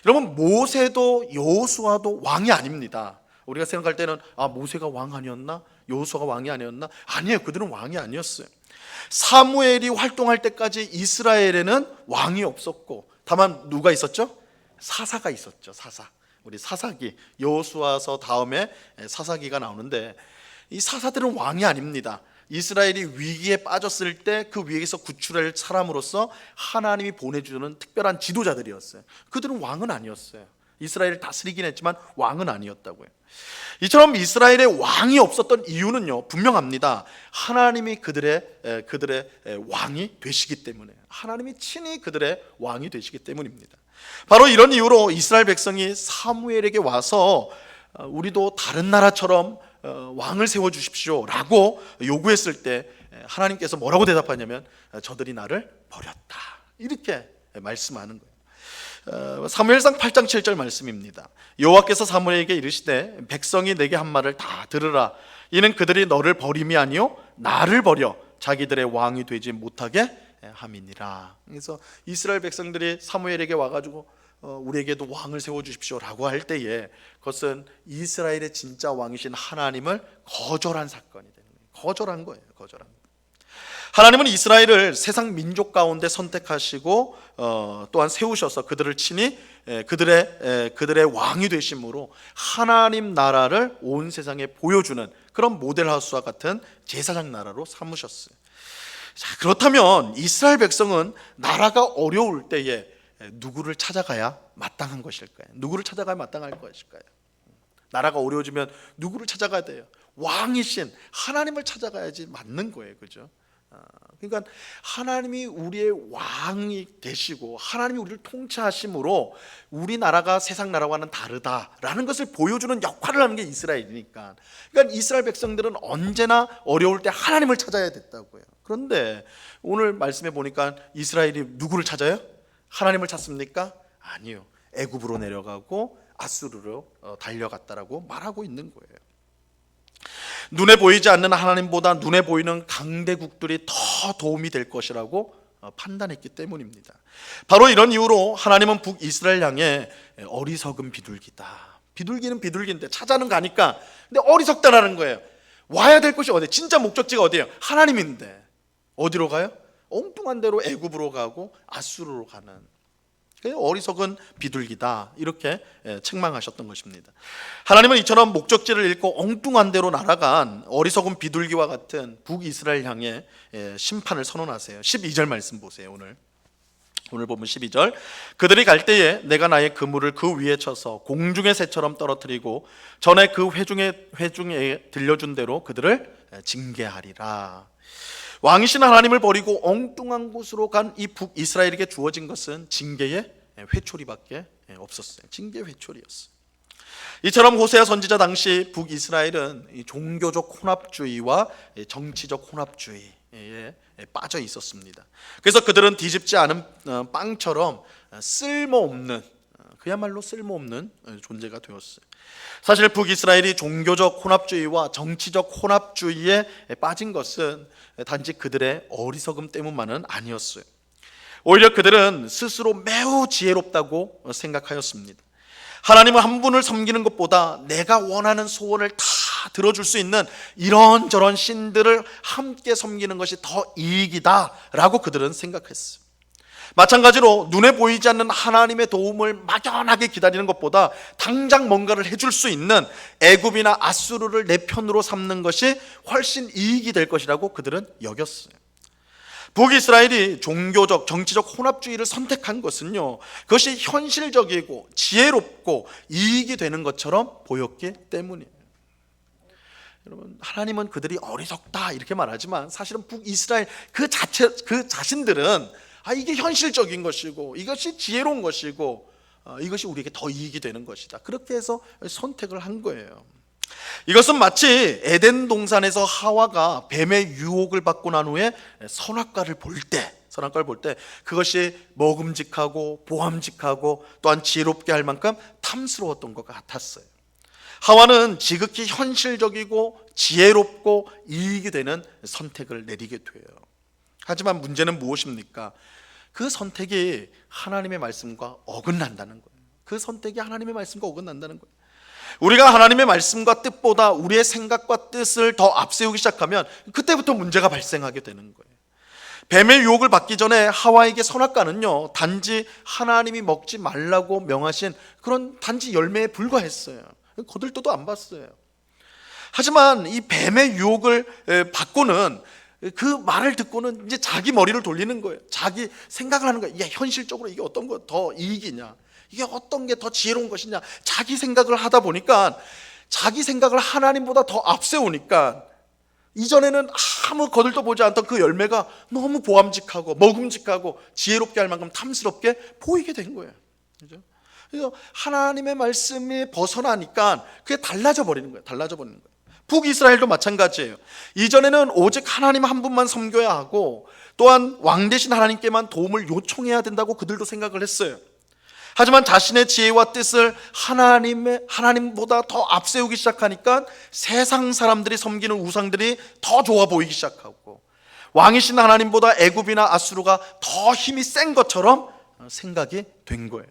여러분, 모세도 여호수아도 왕이 아닙니다. 우리가 생각할 때는 모세가 왕 아니었나? 여호수아가 왕이 아니었나? 아니에요. 그들은 왕이 아니었어요. 사무엘이 활동할 때까지 이스라엘에는 왕이 없었고, 다만 누가 있었죠? 사사가 있었죠. 우리 사사기, 여호수아서 다음에 사사기가 나오는데, 이 사사들은 왕이 아닙니다. 이스라엘이 위기에 빠졌을 때 그 위기에서 구출할 사람으로서 하나님이 보내주는 특별한 지도자들이었어요. 그들은 왕은 아니었어요. 이스라엘을 다스리긴 했지만 왕은 아니었다고요. 이처럼 이스라엘에 왕이 없었던 이유는요, 분명합니다. 하나님이 그들의 왕이 되시기 때문에, 하나님이 친히 그들의 왕이 되시기 때문입니다. 바로 이런 이유로 이스라엘 백성이 사무엘에게 와서 우리도 다른 나라처럼 왕을 세워주십시오 라고 요구했을 때 하나님께서 뭐라고 대답하냐면 저들이 나를 버렸다, 이렇게 말씀하는 거예요. 사무엘상 8장 7절 말씀입니다. 여호와께서 사무엘에게 이르시되 백성이 내게 한 말을 다 들으라. 이는 그들이 너를 버림이 아니요 나를 버려 자기들의 왕이 되지 못하게 함이니라. 그래서 이스라엘 백성들이 사무엘에게 와가지고 우리에게도 왕을 세워주십시오 라고 할 때에 그것은 이스라엘의 진짜 왕이신 하나님을 거절한 사건이 되는 거예요. 거절한 거예요. 하나님은 이스라엘을 세상 민족 가운데 선택하시고 또한 세우셔서 그들을 친히 그들의 왕이 되심으로 하나님 나라를 온 세상에 보여주는 그런 모델하우스와 같은 제사장 나라로 삼으셨어요. 자, 그렇다면 이스라엘 백성은 나라가 어려울 때에 누구를 찾아가야 마땅한 것일까요? 누구를 찾아가야 마땅할 것일까요? 나라가 어려워지면 누구를 찾아가야 돼요? 왕이신 하나님을 찾아가야지 맞는 거예요. 그죠? 그러니까 하나님이 우리의 왕이 되시고 하나님이 우리를 통치하심으로 우리나라가 세상 나라와는 다르다라는 것을 보여주는 역할을 하는 게 이스라엘이니까, 그러니까 이스라엘 백성들은 언제나 어려울 때 하나님을 찾아야 됐다고요. 그런데 오늘 말씀해 보니까 이스라엘이 누구를 찾아요? 하나님을 찾습니까? 아니요. 애굽으로 내려가고 아수르로 달려갔다라고 말하고 있는 거예요. 눈에 보이지 않는 하나님보다 눈에 보이는 강대국들이 더 도움이 될 것이라고 판단했기 때문입니다. 바로 이런 이유로 하나님은 북이스라엘 향해 어리석은 비둘기다. 비둘기는 비둘기인데 찾아는 가니까, 근데 어리석다라는 거예요. 와야 될 곳이 어디예요? 진짜 목적지가 어디예요? 하나님인데 어디로 가요? 엉뚱한 데로 애굽으로 가고 아수르로 가는, 어리석은 비둘기다, 이렇게 책망하셨던 것입니다. 하나님은 이처럼 목적지를 잃고 엉뚱한 데로 날아간 어리석은 비둘기와 같은 북이스라엘 향해 심판을 선언하세요. 12절 말씀 보세요. 오늘 보면 12절, 그들이 갈 때에 내가 나의 그물을 그 위에 쳐서 공중의 새처럼 떨어뜨리고 전에 그 회중에 들려준 대로 그들을 징계하리라. 왕이신 하나님을 버리고 엉뚱한 곳으로 간 이 북이스라엘에게 주어진 것은 징계의 회초리밖에 없었어요. 징계의 회초리였어요. 이처럼 호세아 선지자 당시 북이스라엘은 이 종교적 혼합주의와 정치적 혼합주의에 빠져 있었습니다. 그래서 그들은 뒤집지 않은 빵처럼 쓸모없는, 그야말로 쓸모없는 존재가 되었어요. 사실 북이스라엘이 종교적 혼합주의와 정치적 혼합주의에 빠진 것은 단지 그들의 어리석음 때문만은 아니었어요. 오히려 그들은 스스로 매우 지혜롭다고 생각하였습니다. 하나님은 한 분을 섬기는 것보다 내가 원하는 소원을 다 들어줄 수 있는 이런저런 신들을 함께 섬기는 것이 더 이익이다라고 그들은 생각했어요. 마찬가지로 눈에 보이지 않는 하나님의 도움을 막연하게 기다리는 것보다 당장 뭔가를 해줄 수 있는 애굽이나 아수르를 내 편으로 삼는 것이 훨씬 이익이 될 것이라고 그들은 여겼어요. 북이스라엘이 종교적, 정치적 혼합주의를 선택한 것은요, 그것이 현실적이고 지혜롭고 이익이 되는 것처럼 보였기 때문이에요. 여러분, 하나님은 그들이 어리석다 이렇게 말하지만 사실은 북이스라엘 그 자신들은 이게 현실적인 것이고 이것이 지혜로운 것이고 이것이 우리에게 더 이익이 되는 것이다, 그렇게 해서 선택을 한 거예요. 이것은 마치 에덴 동산에서 하와가 뱀의 유혹을 받고 난 후에 선악과를 볼 때 그것이 먹음직하고 보암직하고 또한 지혜롭게 할 만큼 탐스러웠던 것 같았어요. 하와는 지극히 현실적이고 지혜롭고 이익이 되는 선택을 내리게 돼요. 하지만 문제는 무엇입니까? 그 선택이 하나님의 말씀과 어긋난다는 거예요. 그 선택이 하나님의 말씀과 어긋난다는 거예요. 우리가 하나님의 말씀과 뜻보다 우리의 생각과 뜻을 더 앞세우기 시작하면 그때부터 문제가 발생하게 되는 거예요. 뱀의 유혹을 받기 전에 하와에게 선악과는요, 단지 하나님이 먹지 말라고 명하신 그런 단지 열매에 불과했어요. 거들떠도 안 봤어요. 하지만 이 뱀의 유혹을 받고는, 그 말을 듣고는 이제 자기 머리를 돌리는 거예요. 자기 생각을 하는 거예요. 현실적으로 이게 어떤 거 더 이익이냐, 이게 어떤 게 더 지혜로운 것이냐, 자기 생각을 하다 보니까, 자기 생각을 하나님보다 더 앞세우니까 이전에는 아무 거들떠 보지 않던 그 열매가 너무 보암직하고 먹음직하고 지혜롭게 할 만큼 탐스럽게 보이게 된 거예요. 그죠? 그래서 하나님의 말씀이 벗어나니까 그게 달라져 버리는 거예요. 북이스라엘도 마찬가지예요. 이전에는 오직 하나님 한 분만 섬겨야 하고 또한 왕 대신 하나님께만 도움을 요청해야 된다고 그들도 생각을 했어요. 하지만 자신의 지혜와 뜻을 하나님보다 더 앞세우기 시작하니까 세상 사람들이 섬기는 우상들이 더 좋아 보이기 시작하고, 왕이신 하나님보다 애굽이나 아수르가 더 힘이 센 것처럼 생각이 된 거예요.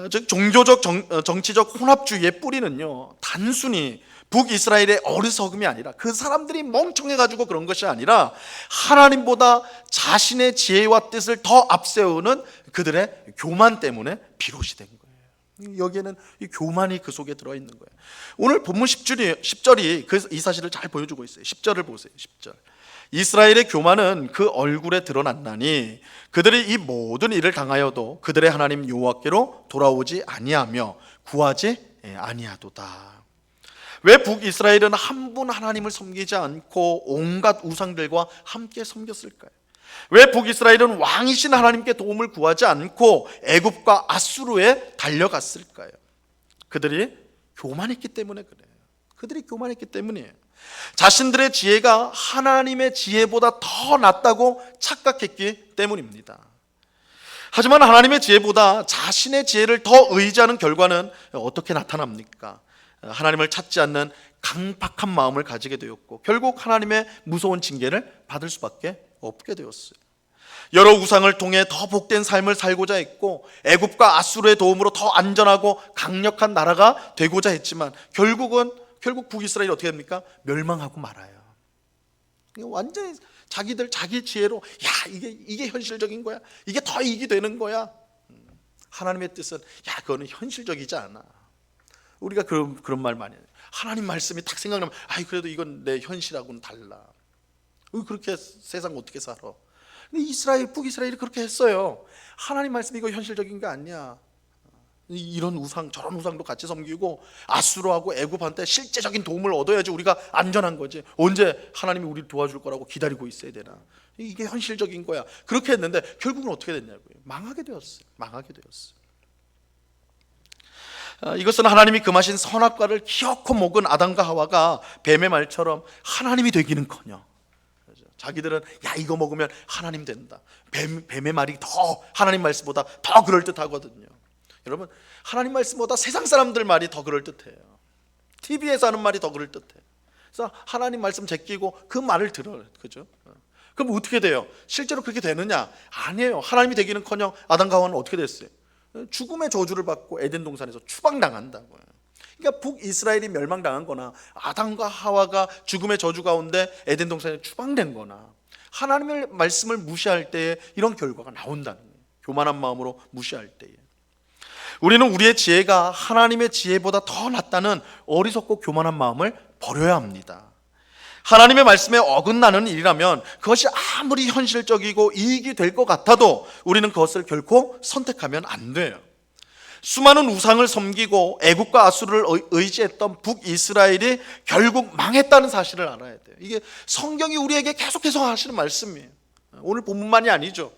즉 종교적 정치적 혼합주의의 뿌리는요, 단순히 북이스라엘의 어리석음이 아니라, 그 사람들이 멍청해가지고 그런 것이 아니라 하나님보다 자신의 지혜와 뜻을 더 앞세우는 그들의 교만 때문에 비롯이 된 거예요. 여기에는 이 교만이 그 속에 들어있는 거예요. 오늘 본문 10절이 이 사실을 잘 보여주고 있어요. 10절을 보세요. 10절. 이스라엘의 교만은 그 얼굴에 드러났나니 그들이 이 모든 일을 당하여도 그들의 하나님 여호와께로 돌아오지 아니하며 구하지 아니하도다. 왜 북이스라엘은 한 분 하나님을 섬기지 않고 온갖 우상들과 함께 섬겼을까요? 왜 북이스라엘은 왕이신 하나님께 도움을 구하지 않고 애굽과 아수르에 달려갔을까요? 그들이 교만했기 때문에 그래요. 그들이 교만했기 때문이에요. 자신들의 지혜가 하나님의 지혜보다 더 낫다고 착각했기 때문입니다. 하지만 하나님의 지혜보다 자신의 지혜를 더 의지하는 결과는 어떻게 나타납니까? 하나님을 찾지 않는 강팍한 마음을 가지게 되었고, 결국 하나님의 무서운 징계를 받을 수밖에 없게 되었어요. 여러 우상을 통해 더 복된 삶을 살고자 했고, 애굽과 아수르의 도움으로 더 안전하고 강력한 나라가 되고자 했지만 결국 북이스라엘이 어떻게 됩니까? 멸망하고 말아요. 완전히 자기 지혜로 이게 현실적인 거야, 이게 더 이익이 되는 거야. 하나님의 뜻은 그거는 현실적이지 않아. 우리가 그런 말 많이 해요. 하나님 말씀이 딱 생각나면 그래도 이건 내 현실하고는 달라. 그렇게 세상 어떻게 살아? 근데 북이스라엘이 그렇게 했어요. 하나님 말씀이 이거 현실적인 게 아니야. 이런 우상 저런 우상도 같이 섬기고 아수르하고 애굽한테 실제적인 도움을 얻어야지 우리가 안전한 거지. 언제 하나님이 우리를 도와줄 거라고 기다리고 있어야 되나? 이게 현실적인 거야. 그렇게 했는데 결국은 어떻게 됐냐고요. 망하게 되었어요. 이것은 하나님이 금하신 선악과를 기어코 먹은 아담과 하와가 뱀의 말처럼 하나님이 되기는커녕 자기들은 이거 먹으면 하나님 된다. 뱀의 말이 더 하나님 말씀보다 더 그럴듯하거든요. 여러분, 하나님 말씀보다 세상 사람들 말이 더 그럴듯해요. TV에서 하는 말이 더 그럴듯해. 그래서 하나님 말씀 제끼고 그 말을 들어요. 그죠? 그럼 어떻게 돼요? 실제로 그렇게 되느냐? 아니에요. 하나님이 되기는커녕 아담과 하와는 어떻게 됐어요? 죽음의 저주를 받고 에덴 동산에서 추방당한다고요. 그러니까 북이스라엘이 멸망당한 거나 아담과 하와가 죽음의 저주 가운데 에덴 동산에 추방된 거나 하나님의 말씀을 무시할 때에 이런 결과가 나온다는 거예요. 교만한 마음으로 무시할 때에. 우리는 우리의 지혜가 하나님의 지혜보다 더 낫다는 어리석고 교만한 마음을 버려야 합니다. 하나님의 말씀에 어긋나는 일이라면 그것이 아무리 현실적이고 이익이 될 것 같아도 우리는 그것을 결코 선택하면 안 돼요. 수많은 우상을 섬기고 애국과 아수르를 의지했던 북이스라엘이 결국 망했다는 사실을 알아야 돼요. 이게 성경이 우리에게 계속해서 하시는 말씀이에요. 오늘 본문만이 아니죠.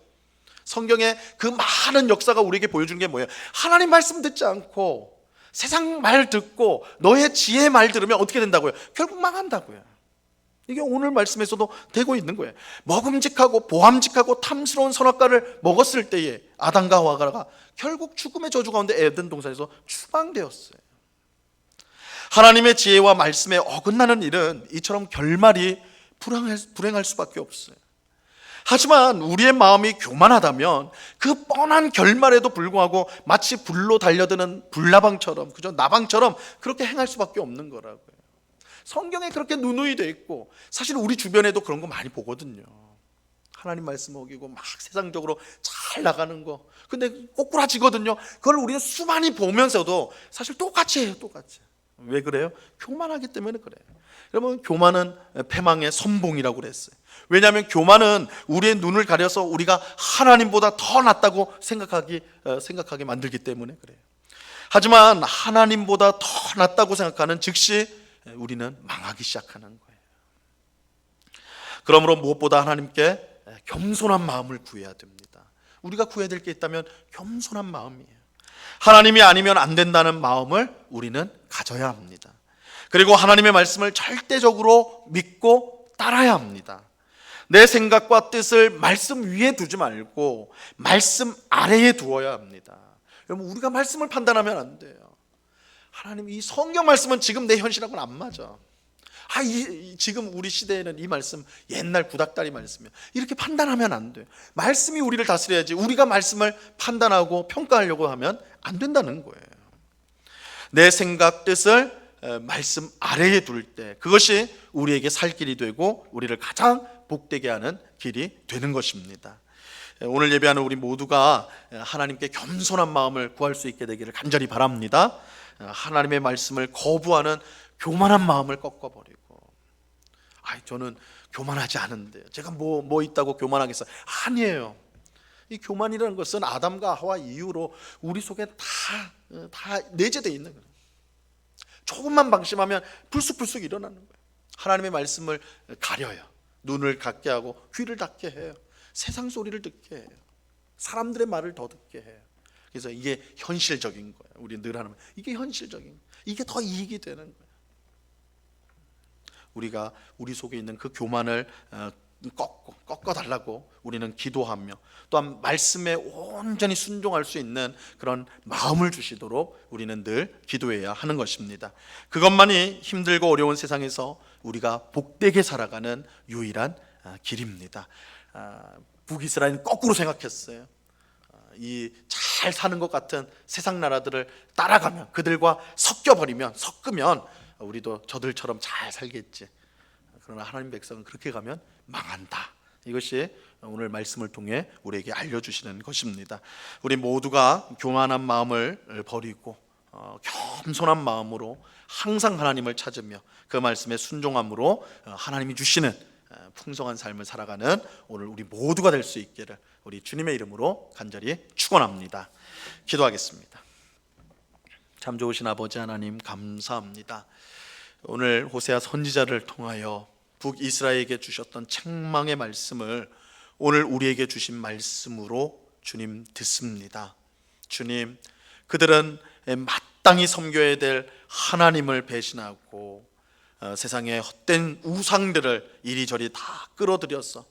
성경의 그 많은 역사가 우리에게 보여주는 게 뭐예요? 하나님 말씀 듣지 않고 세상 말 듣고 너의 지혜 말 들으면 어떻게 된다고요? 결국 망한다고요. 이게 오늘 말씀에서도 되고 있는 거예요. 먹음직하고 보암직하고 탐스러운 선악과를 먹었을 때에 아담과 하와가 결국 죽음의 저주 가운데 에덴 동산에서 추방되었어요. 하나님의 지혜와 말씀에 어긋나는 일은 이처럼 결말이 불행할 수밖에 없어요. 하지만 우리의 마음이 교만하다면 그 뻔한 결말에도 불구하고 마치 불로 달려드는 불나방처럼, 그죠? 나방처럼 그렇게 행할 수밖에 없는 거라고요. 성경에 그렇게 누누이 돼 있고 사실 우리 주변에도 그런 거 많이 보거든요. 하나님 말씀 어기고 막 세상적으로 잘 나가는 거. 근데 꼬꾸라지거든요. 그걸 우리는 수많이 보면서도 사실 똑같이 해요. 똑같이. 왜 그래요? 교만하기 때문에 그래요. 여러분, 교만은 패망의 선봉이라고 그랬어요. 왜냐하면 교만은 우리의 눈을 가려서 우리가 하나님보다 더 낫다고 생각하게 만들기 때문에 그래요. 하지만 하나님보다 더 낫다고 생각하는 즉시 우리는 망하기 시작하는 거예요. 그러므로 무엇보다 하나님께 겸손한 마음을 구해야 됩니다. 우리가 구해야 될 게 있다면 겸손한 마음이에요. 하나님이 아니면 안 된다는 마음을 우리는 가져야 합니다. 그리고 하나님의 말씀을 절대적으로 믿고 따라야 합니다. 내 생각과 뜻을 말씀 위에 두지 말고 말씀 아래에 두어야 합니다. 여러분, 우리가 말씀을 판단하면 안 돼요. 하나님, 이 성경 말씀은 지금 내 현실하고는 안 맞아. 지금 우리 시대에는 이 말씀 옛날 구닥다리 말씀이야. 이렇게 판단하면 안 돼요. 말씀이 우리를 다스려야지 우리가 말씀을 판단하고 평가하려고 하면 안 된다는 거예요. 내 생각, 뜻을 말씀 아래에 둘 때 그것이 우리에게 살 길이 되고 우리를 가장 복되게 하는 길이 되는 것입니다. 오늘 예배하는 우리 모두가 하나님께 겸손한 마음을 구할 수 있게 되기를 간절히 바랍니다. 하나님의 말씀을 거부하는 교만한 마음을 꺾어버리고, 저는 교만하지 않은데요. 제가 뭐 있다고 교만하겠어요? 아니에요. 이 교만이라는 것은 아담과 하와 이후로 우리 속에 다 내재되어 있는 거예요. 조금만 방심하면 불쑥불쑥 일어나는 거예요. 하나님의 말씀을 가려요. 눈을 갖게 하고 귀를 닫게 해요. 세상 소리를 듣게 해요. 사람들의 말을 더 듣게 해요. 그래서 이게 현실적인 거예요. 우리 늘 하는 말, 이게 현실적인 거예요. 이게 더 이익이 되는 거예요. 우리가 우리 속에 있는 그 교만을 꺾어달라고 우리는 기도하며 또한 말씀에 온전히 순종할 수 있는 그런 마음을 주시도록 우리는 늘 기도해야 하는 것입니다. 그것만이 힘들고 어려운 세상에서 우리가 복되게 살아가는 유일한 길입니다. 북이스라엘은 거꾸로 생각했어요. 이 잘 사는 것 같은 세상 나라들을 따라가면, 그들과 섞으면 우리도 저들처럼 잘 살겠지. 그러나 하나님 백성은 그렇게 가면 망한다. 이것이 오늘 말씀을 통해 우리에게 알려주시는 것입니다. 우리 모두가 교만한 마음을 버리고 겸손한 마음으로 항상 하나님을 찾으며 그 말씀에 순종함으로 하나님이 주시는 풍성한 삶을 살아가는 오늘 우리 모두가 될 수 있기를 우리 주님의 이름으로 간절히 축원합니다. 기도하겠습니다. 참 좋으신 아버지 하나님, 감사합니다. 오늘 호세아 선지자를 통하여 북이스라엘에게 주셨던 책망의 말씀을 오늘 우리에게 주신 말씀으로 주님 듣습니다. 주님, 그들은 마땅히 섬겨야 될 하나님을 배신하고 세상의 헛된 우상들을 이리저리 다 끌어들여서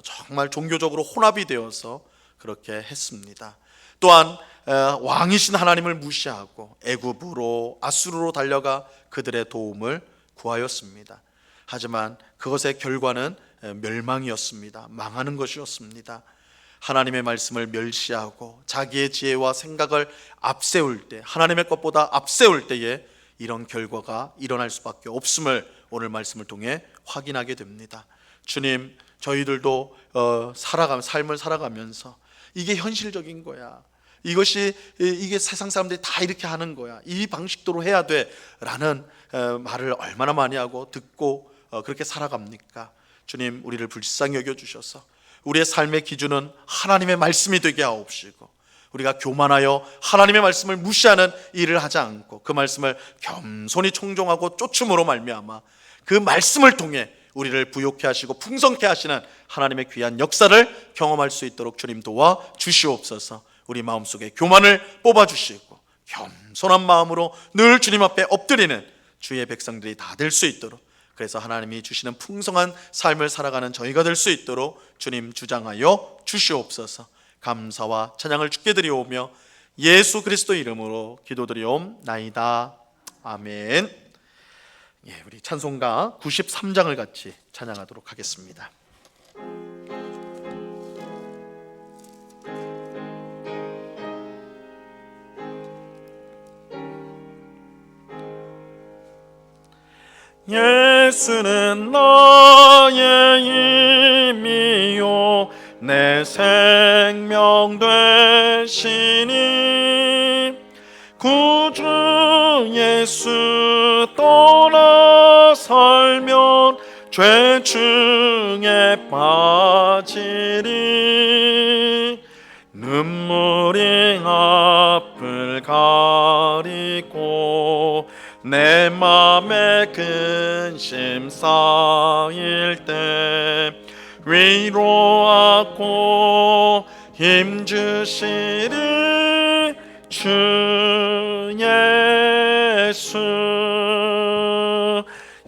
정말 종교적으로 혼합이 되어서 그렇게 했습니다. 또한 왕이신 하나님을 무시하고 애굽으로 아수르로 달려가 그들의 도움을 구하였습니다. 하지만 그것의 결과는 멸망이었습니다. 망하는 것이었습니다. 하나님의 말씀을 멸시하고 자기의 지혜와 생각을 앞세울 때, 하나님의 것보다 앞세울 때에 이런 결과가 일어날 수밖에 없음을 오늘 말씀을 통해 확인하게 됩니다. 주님, 저희들도 삶을 살아가면서 이게 현실적인 거야, 이게 세상 사람들이 다 이렇게 하는 거야, 이 방식대로 해야 돼 라는 말을 얼마나 많이 하고 듣고 그렇게 살아갑니까? 주님, 우리를 불쌍히 여겨주셔서 우리의 삶의 기준은 하나님의 말씀이 되게 하옵시고, 우리가 교만하여 하나님의 말씀을 무시하는 일을 하지 않고 그 말씀을 겸손히 청종하고 쫓음으로 말미암아 그 말씀을 통해 우리를 부욕케 하시고 풍성케 하시는 하나님의 귀한 역사를 경험할 수 있도록 주님 도와 주시옵소서. 우리 마음속에 교만을 뽑아주시고 겸손한 마음으로 늘 주님 앞에 엎드리는 주의 백성들이 다 될 수 있도록, 그래서 하나님이 주시는 풍성한 삶을 살아가는 저희가 될 수 있도록 주님 주장하여 주시옵소서. 감사와 찬양을 주께 드리오며 예수 그리스도 이름으로 기도드리옵나이다. 아멘. 우리 찬송가 93장을 같이 찬양하도록 하겠습니다. 예수는 나의 힘이요 내 생명 되시니, 구주 예수 떠나 살면 죄 중에 빠지리. 눈물이 앞을 가리고 내 맘에 근심 쌓일 때 위로하고 힘주시리 주 예수.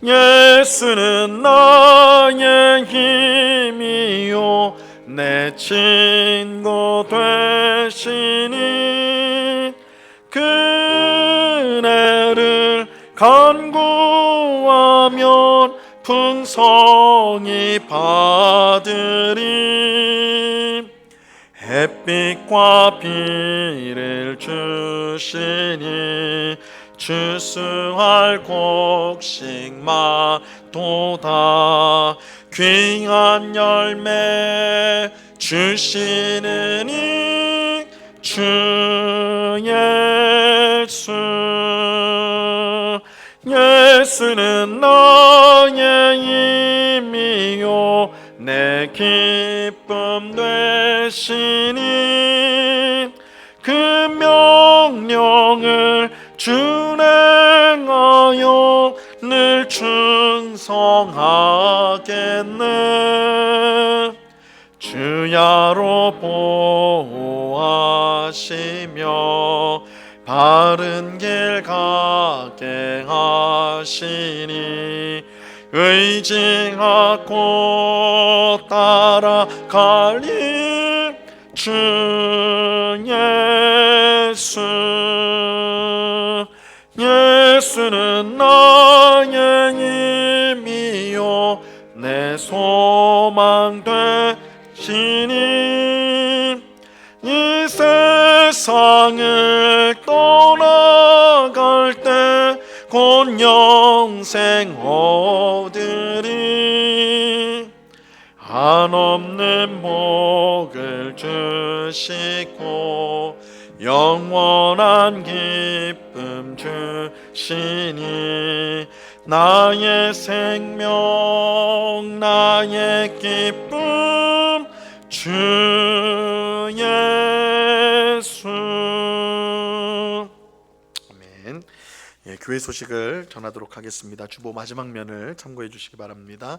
예수는 나의 힘이요 내 친구 되시니, 그네를 간구하면 풍성히 받으리. 햇빛과 비를 주시니 추수할 곡식만 도다. 귀한 열매 주시느니 주 예수. 예수는 나의 힘이요 내 기쁨 되시니, 그 명령을 준행하여 늘 충성하겠네. 주야로 보호하시며 바른 길 가게 하시니, 의지하고 따라가리 주 예수. 예수는 나의 힘이요 내 소망 되시니, 이 세상을 떠나갈 때 곧 영생 얻으리. 한없는 복을 주시고 영원한 기쁨 주시니, 나의 생명 나의 기쁨 주 예수. 아멘. 교회 소식을 전하도록 하겠습니다. 주보 마지막 면을 참고해 주시기 바랍니다.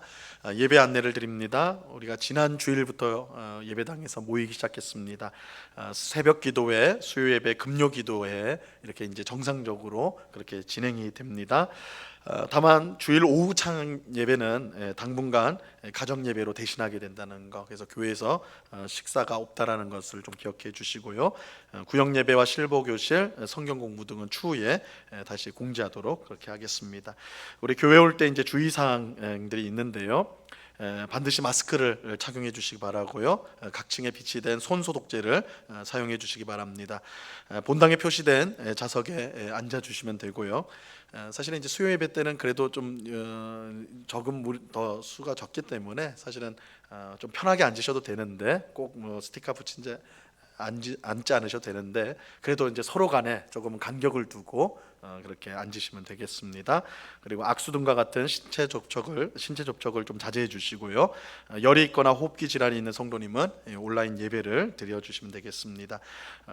예배 안내를 드립니다. 우리가 지난 주일부터 예배당에서 모이기 시작했습니다. 새벽 기도회, 수요 예배, 금요 기도회 이렇게 이제 정상적으로 그렇게 진행이 됩니다. 다만 주일 오후 창 예배는 당분간 가정 예배로 대신하게 된다는 거, 그래서 교회에서 식사가 없다라는 것을 좀 기억해 주시고요. 구역 예배와 실보 교실, 성경 공부 등은 추후에 다시 공지하도록 그렇게 하겠습니다. 우리 교회 올 때 이제 주의 사항들이 있는데요. 반드시 마스크를 착용해 주시기 바라고요. 각 층에 비치된 손 소독제를 사용해 주시기 바랍니다. 본당에 표시된 좌석에 앉아 주시면 되고요. 사실은 이제 수요 예배 때는 그래도 좀 적은 더 수가 적기 때문에 사실은 좀 편하게 앉으셔도 되는데, 꼭 뭐 스티커 붙인 앉지 않으셔도 되는데 그래도 이제 서로 간에 조금 간격을 두고 그렇게 앉으시면 되겠습니다. 그리고 악수등과 같은 신체 접촉을 좀 자제해 주시고요. 열이 있거나 호흡기 질환이 있는 성도님은 온라인 예배를 드려 주시면 되겠습니다.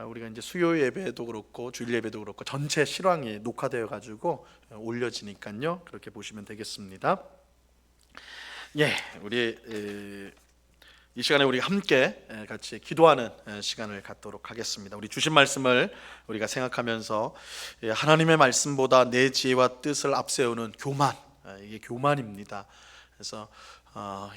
우리가 이제 수요 예배도 그렇고 주일 예배도 그렇고 전체 실황이 녹화되어 가지고 올려지니까요. 그렇게 보시면 되겠습니다. 예, 우리 이 시간에 우리 함께 같이 기도하는 시간을 갖도록 하겠습니다. 우리 주신 말씀을 우리가 생각하면서 하나님의 말씀보다 내 지혜와 뜻을 앞세우는 교만, 이게 교만입니다. 그래서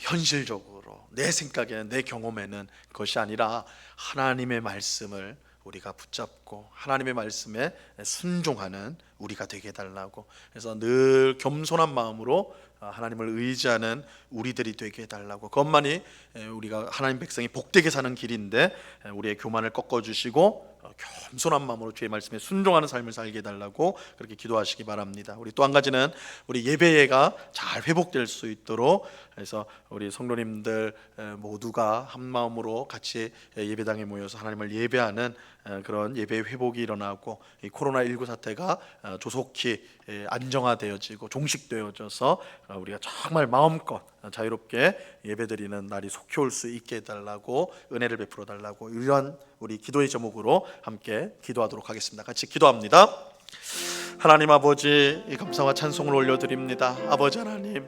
현실적으로 내 생각에는, 내 경험에는 그것이 아니라 하나님의 말씀을 우리가 붙잡고 하나님의 말씀에 순종하는 우리가 되게 해달라고, 그래서 늘 겸손한 마음으로 하나님을 의지하는 우리들이 되게 해달라고, 그것만이 우리가 하나님 백성이 복되게 사는 길인데 우리의 교만을 꺾어주시고 겸손한 마음으로 주의 말씀에 순종하는 삶을 살게 해달라고 그렇게 기도하시기 바랍니다. 우리 또 한 가지는 우리 예배가 잘 회복될 수 있도록, 그래서 우리 성도님들 모두가 한 마음으로 같이 예배당에 모여서 하나님을 예배하는 그런 예배 회복이 일어나고, 이 코로나19 사태가 조속히 안정화되어지고 종식되어져서 우리가 정말 마음껏 자유롭게 예배드리는 날이 속히 올 수 있게 해달라고, 은혜를 베풀어 달라고, 이러한 우리 기도의 제목으로 함께 기도하도록 하겠습니다. 같이 기도합니다. 하나님 아버지, 감사와 찬송을 올려드립니다. 아버지 하나님,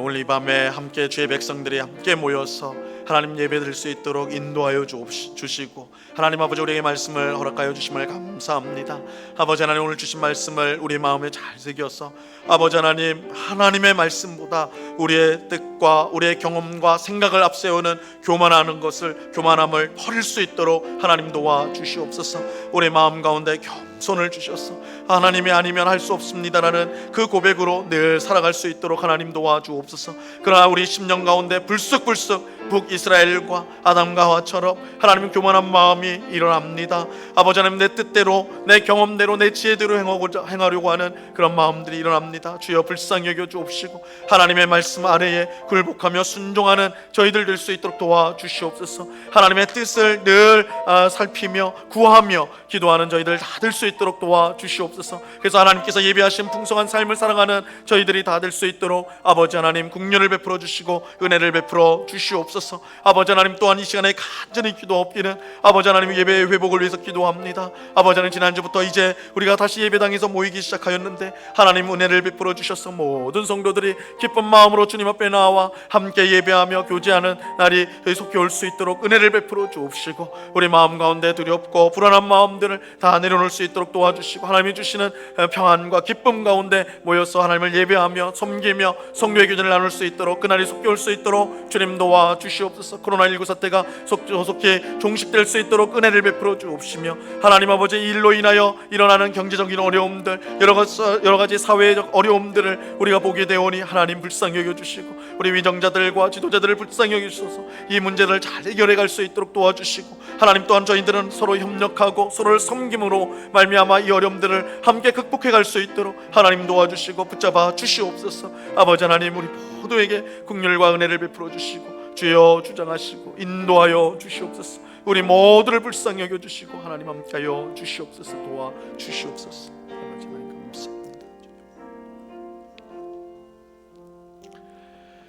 오늘 이 밤에 함께 주의 백성들이 함께 모여서 하나님 예배드릴 수 있도록 인도하여 주시고, 하나님 아버지 우리에게 말씀을 허락하여 주심을 감사합니다. 아버지 하나님, 오늘 주신 말씀을 우리 마음에 잘 새겨서 아버지 하나님, 하나님의 말씀보다 우리의 뜻과 우리의 경험과 생각을 앞세우는 교만함을 버릴 수 있도록 하나님 도와주시옵소서. 우리 마음 가운데 겸손을 주셔서 하나님이 아니면 할 수 없습니다라는 그 고백으로 늘 살아갈 수 있도록 하나님 도와주옵소서. 그러나 우리 심령 가운데 불쑥불쑥 북이스라엘과 아담과 하와처럼 하나님 교만한 마음이 일어납니다. 아버지 하나님, 내 뜻대로, 내 경험대로, 내 지혜대로 행하려고 하는 그런 마음들이 일어납니다. 주여 불쌍히 여겨 주옵시고 하나님의 말씀 아래에 굴복하며 순종하는 저희들 될 수 있도록 도와주시옵소서. 하나님의 뜻을 늘 살피며 구하며 기도하는 저희들 다 될 수 있도록 도와주시옵소서. 그래서 하나님께서 예비하신 풍성한 삶을 살아가는 저희들이 다 될 수 있도록 아버지 하나님 긍휼을 베풀어 주시고 은혜를 베풀어 주시옵소서. 아버지 하나님, 또한 이 시간에 간절히 기도하옵기는 아버지 하나님 예배의 회복을 위해서 기도합니다. 아버지 하나님, 지난주부터 이제 우리가 다시 예배당에서 모이기 시작하였는데 하나님 은혜를 베풀어 주셔서 모든 성도들이 기쁜 마음으로 주님 앞에 나와 함께 예배하며 교제하는 날이 속히 올 수 있도록 은혜를 베풀어 주옵시고, 우리 마음 가운데 두렵고 불안한 마음들을 다 내려놓을 수 있도록 도와주시고, 하나님이 주시는 평안과 기쁨 가운데 모여서 하나님을 예배하며 섬기며 성도의 교제를 나눌 수 있도록, 그날이 속히 올 수 있도록 주님 도와주시옵소서. 코로나19 사태가 속히 종식될 수 있도록 은혜를 베풀어 주옵시며, 하나님 아버지, 이 일로 인하여 일어나는 경제적인 어려움들, 여러 가지 사회적 어려움들을 우리가 보게 되오니 하나님 불쌍히 여겨주시고, 우리 위정자들과 지도자들을 불쌍히 여겨주셔서 이 문제를 잘 해결해 갈 수 있도록 도와주시고, 하나님 또한 저희들은 서로 협력하고 서로를 섬김으로 말미암아 이 어려움들을 함께 극복해 갈 수 있도록 하나님 도와주시고 붙잡아 주시옵소서. 아버지 하나님, 우리 모두에게 긍휼과 은혜를 베풀어 주시고 주여 주장하시고 인도하여 주시옵소서. 우리 모두를 불쌍히 여겨주시고 하나님 함께하여 주시옵소서. 도와주시옵소서. 아버지 하나님 감사합니다.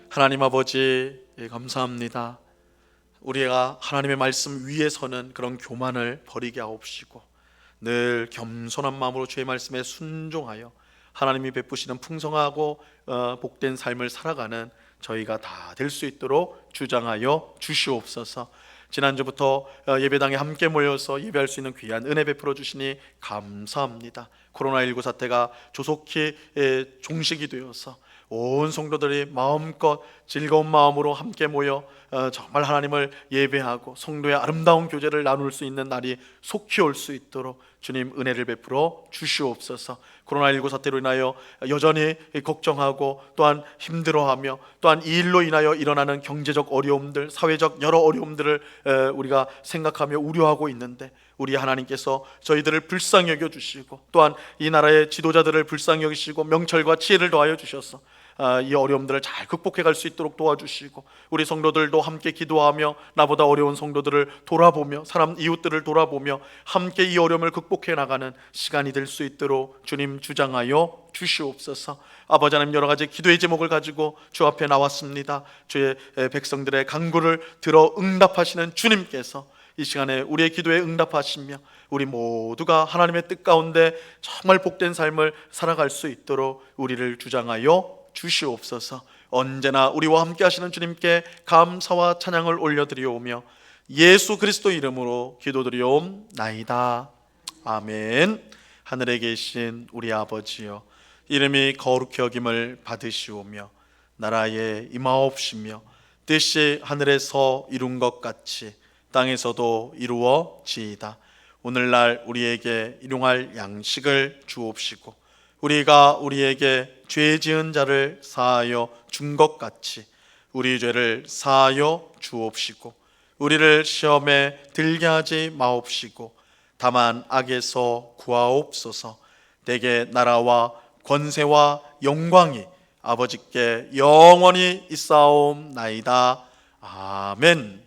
하나님 아버지 감사합니다. 우리가 하나님의 말씀 위에 서는 그런 교만을 버리게 하옵시고, 늘 겸손한 마음으로 주의 말씀에 순종하여 하나님이 베푸시는 풍성하고 복된 삶을 살아가는 저희가 다 될 수 있도록 주장하여 주시옵소서. 지난주부터 예배당에 함께 모여서 예배할 수 있는 귀한 은혜 베풀어 주시니 감사합니다. 코로나19 사태가 조속히 종식이 되어서 온 성도들이 마음껏 즐거운 마음으로 함께 모여 정말 하나님을 예배하고 성도의 아름다운 교제를 나눌 수 있는 날이 속히 올 수 있도록 주님 은혜를 베풀어 주시옵소서. 코로나19 사태로 인하여 여전히 걱정하고 또한 힘들어하며, 또한 이 일로 인하여 일어나는 경제적 어려움들, 사회적 여러 어려움들을 우리가 생각하며 우려하고 있는데, 우리 하나님께서 저희들을 불쌍히 여겨주시고 또한 이 나라의 지도자들을 불쌍히 여기시고 명철과 지혜를 더하여 주셔서 이 어려움들을 잘 극복해 갈 수 있도록 도와주시고, 우리 성도들도 함께 기도하며 나보다 어려운 성도들을 돌아보며 사람 이웃들을 돌아보며 함께 이 어려움을 극복해 나가는 시간이 될 수 있도록 주님 주장하여 주시옵소서. 아버지 하나님, 여러 가지 기도의 제목을 가지고 주 앞에 나왔습니다. 주의 백성들의 간구를 들어 응답하시는 주님께서 이 시간에 우리의 기도에 응답하시며 우리 모두가 하나님의 뜻 가운데 정말 복된 삶을 살아갈 수 있도록 우리를 주장하여 주시옵소서. 언제나 우리와 함께 하시는 주님께 감사와 찬양을 올려드리오며 예수 그리스도 이름으로 기도드리옵나이다. 아멘. 하늘에 계신 우리 아버지여, 이름이 거룩히 여김을 받으시오며 나라에 임하옵시며 뜻이 하늘에서 이룬 것 같이 땅에서도 이루어지이다. 오늘날 우리에게 일용할 양식을 주옵시고 우리가 우리에게 죄 지은 자를 사하여 준 것 같이 우리 죄를 사하여 주옵시고 우리를 시험에 들게 하지 마옵시고 다만 악에서 구하옵소서. 대개 나라와 권세와 영광이 아버지께 영원히 있사옵나이다. 아멘.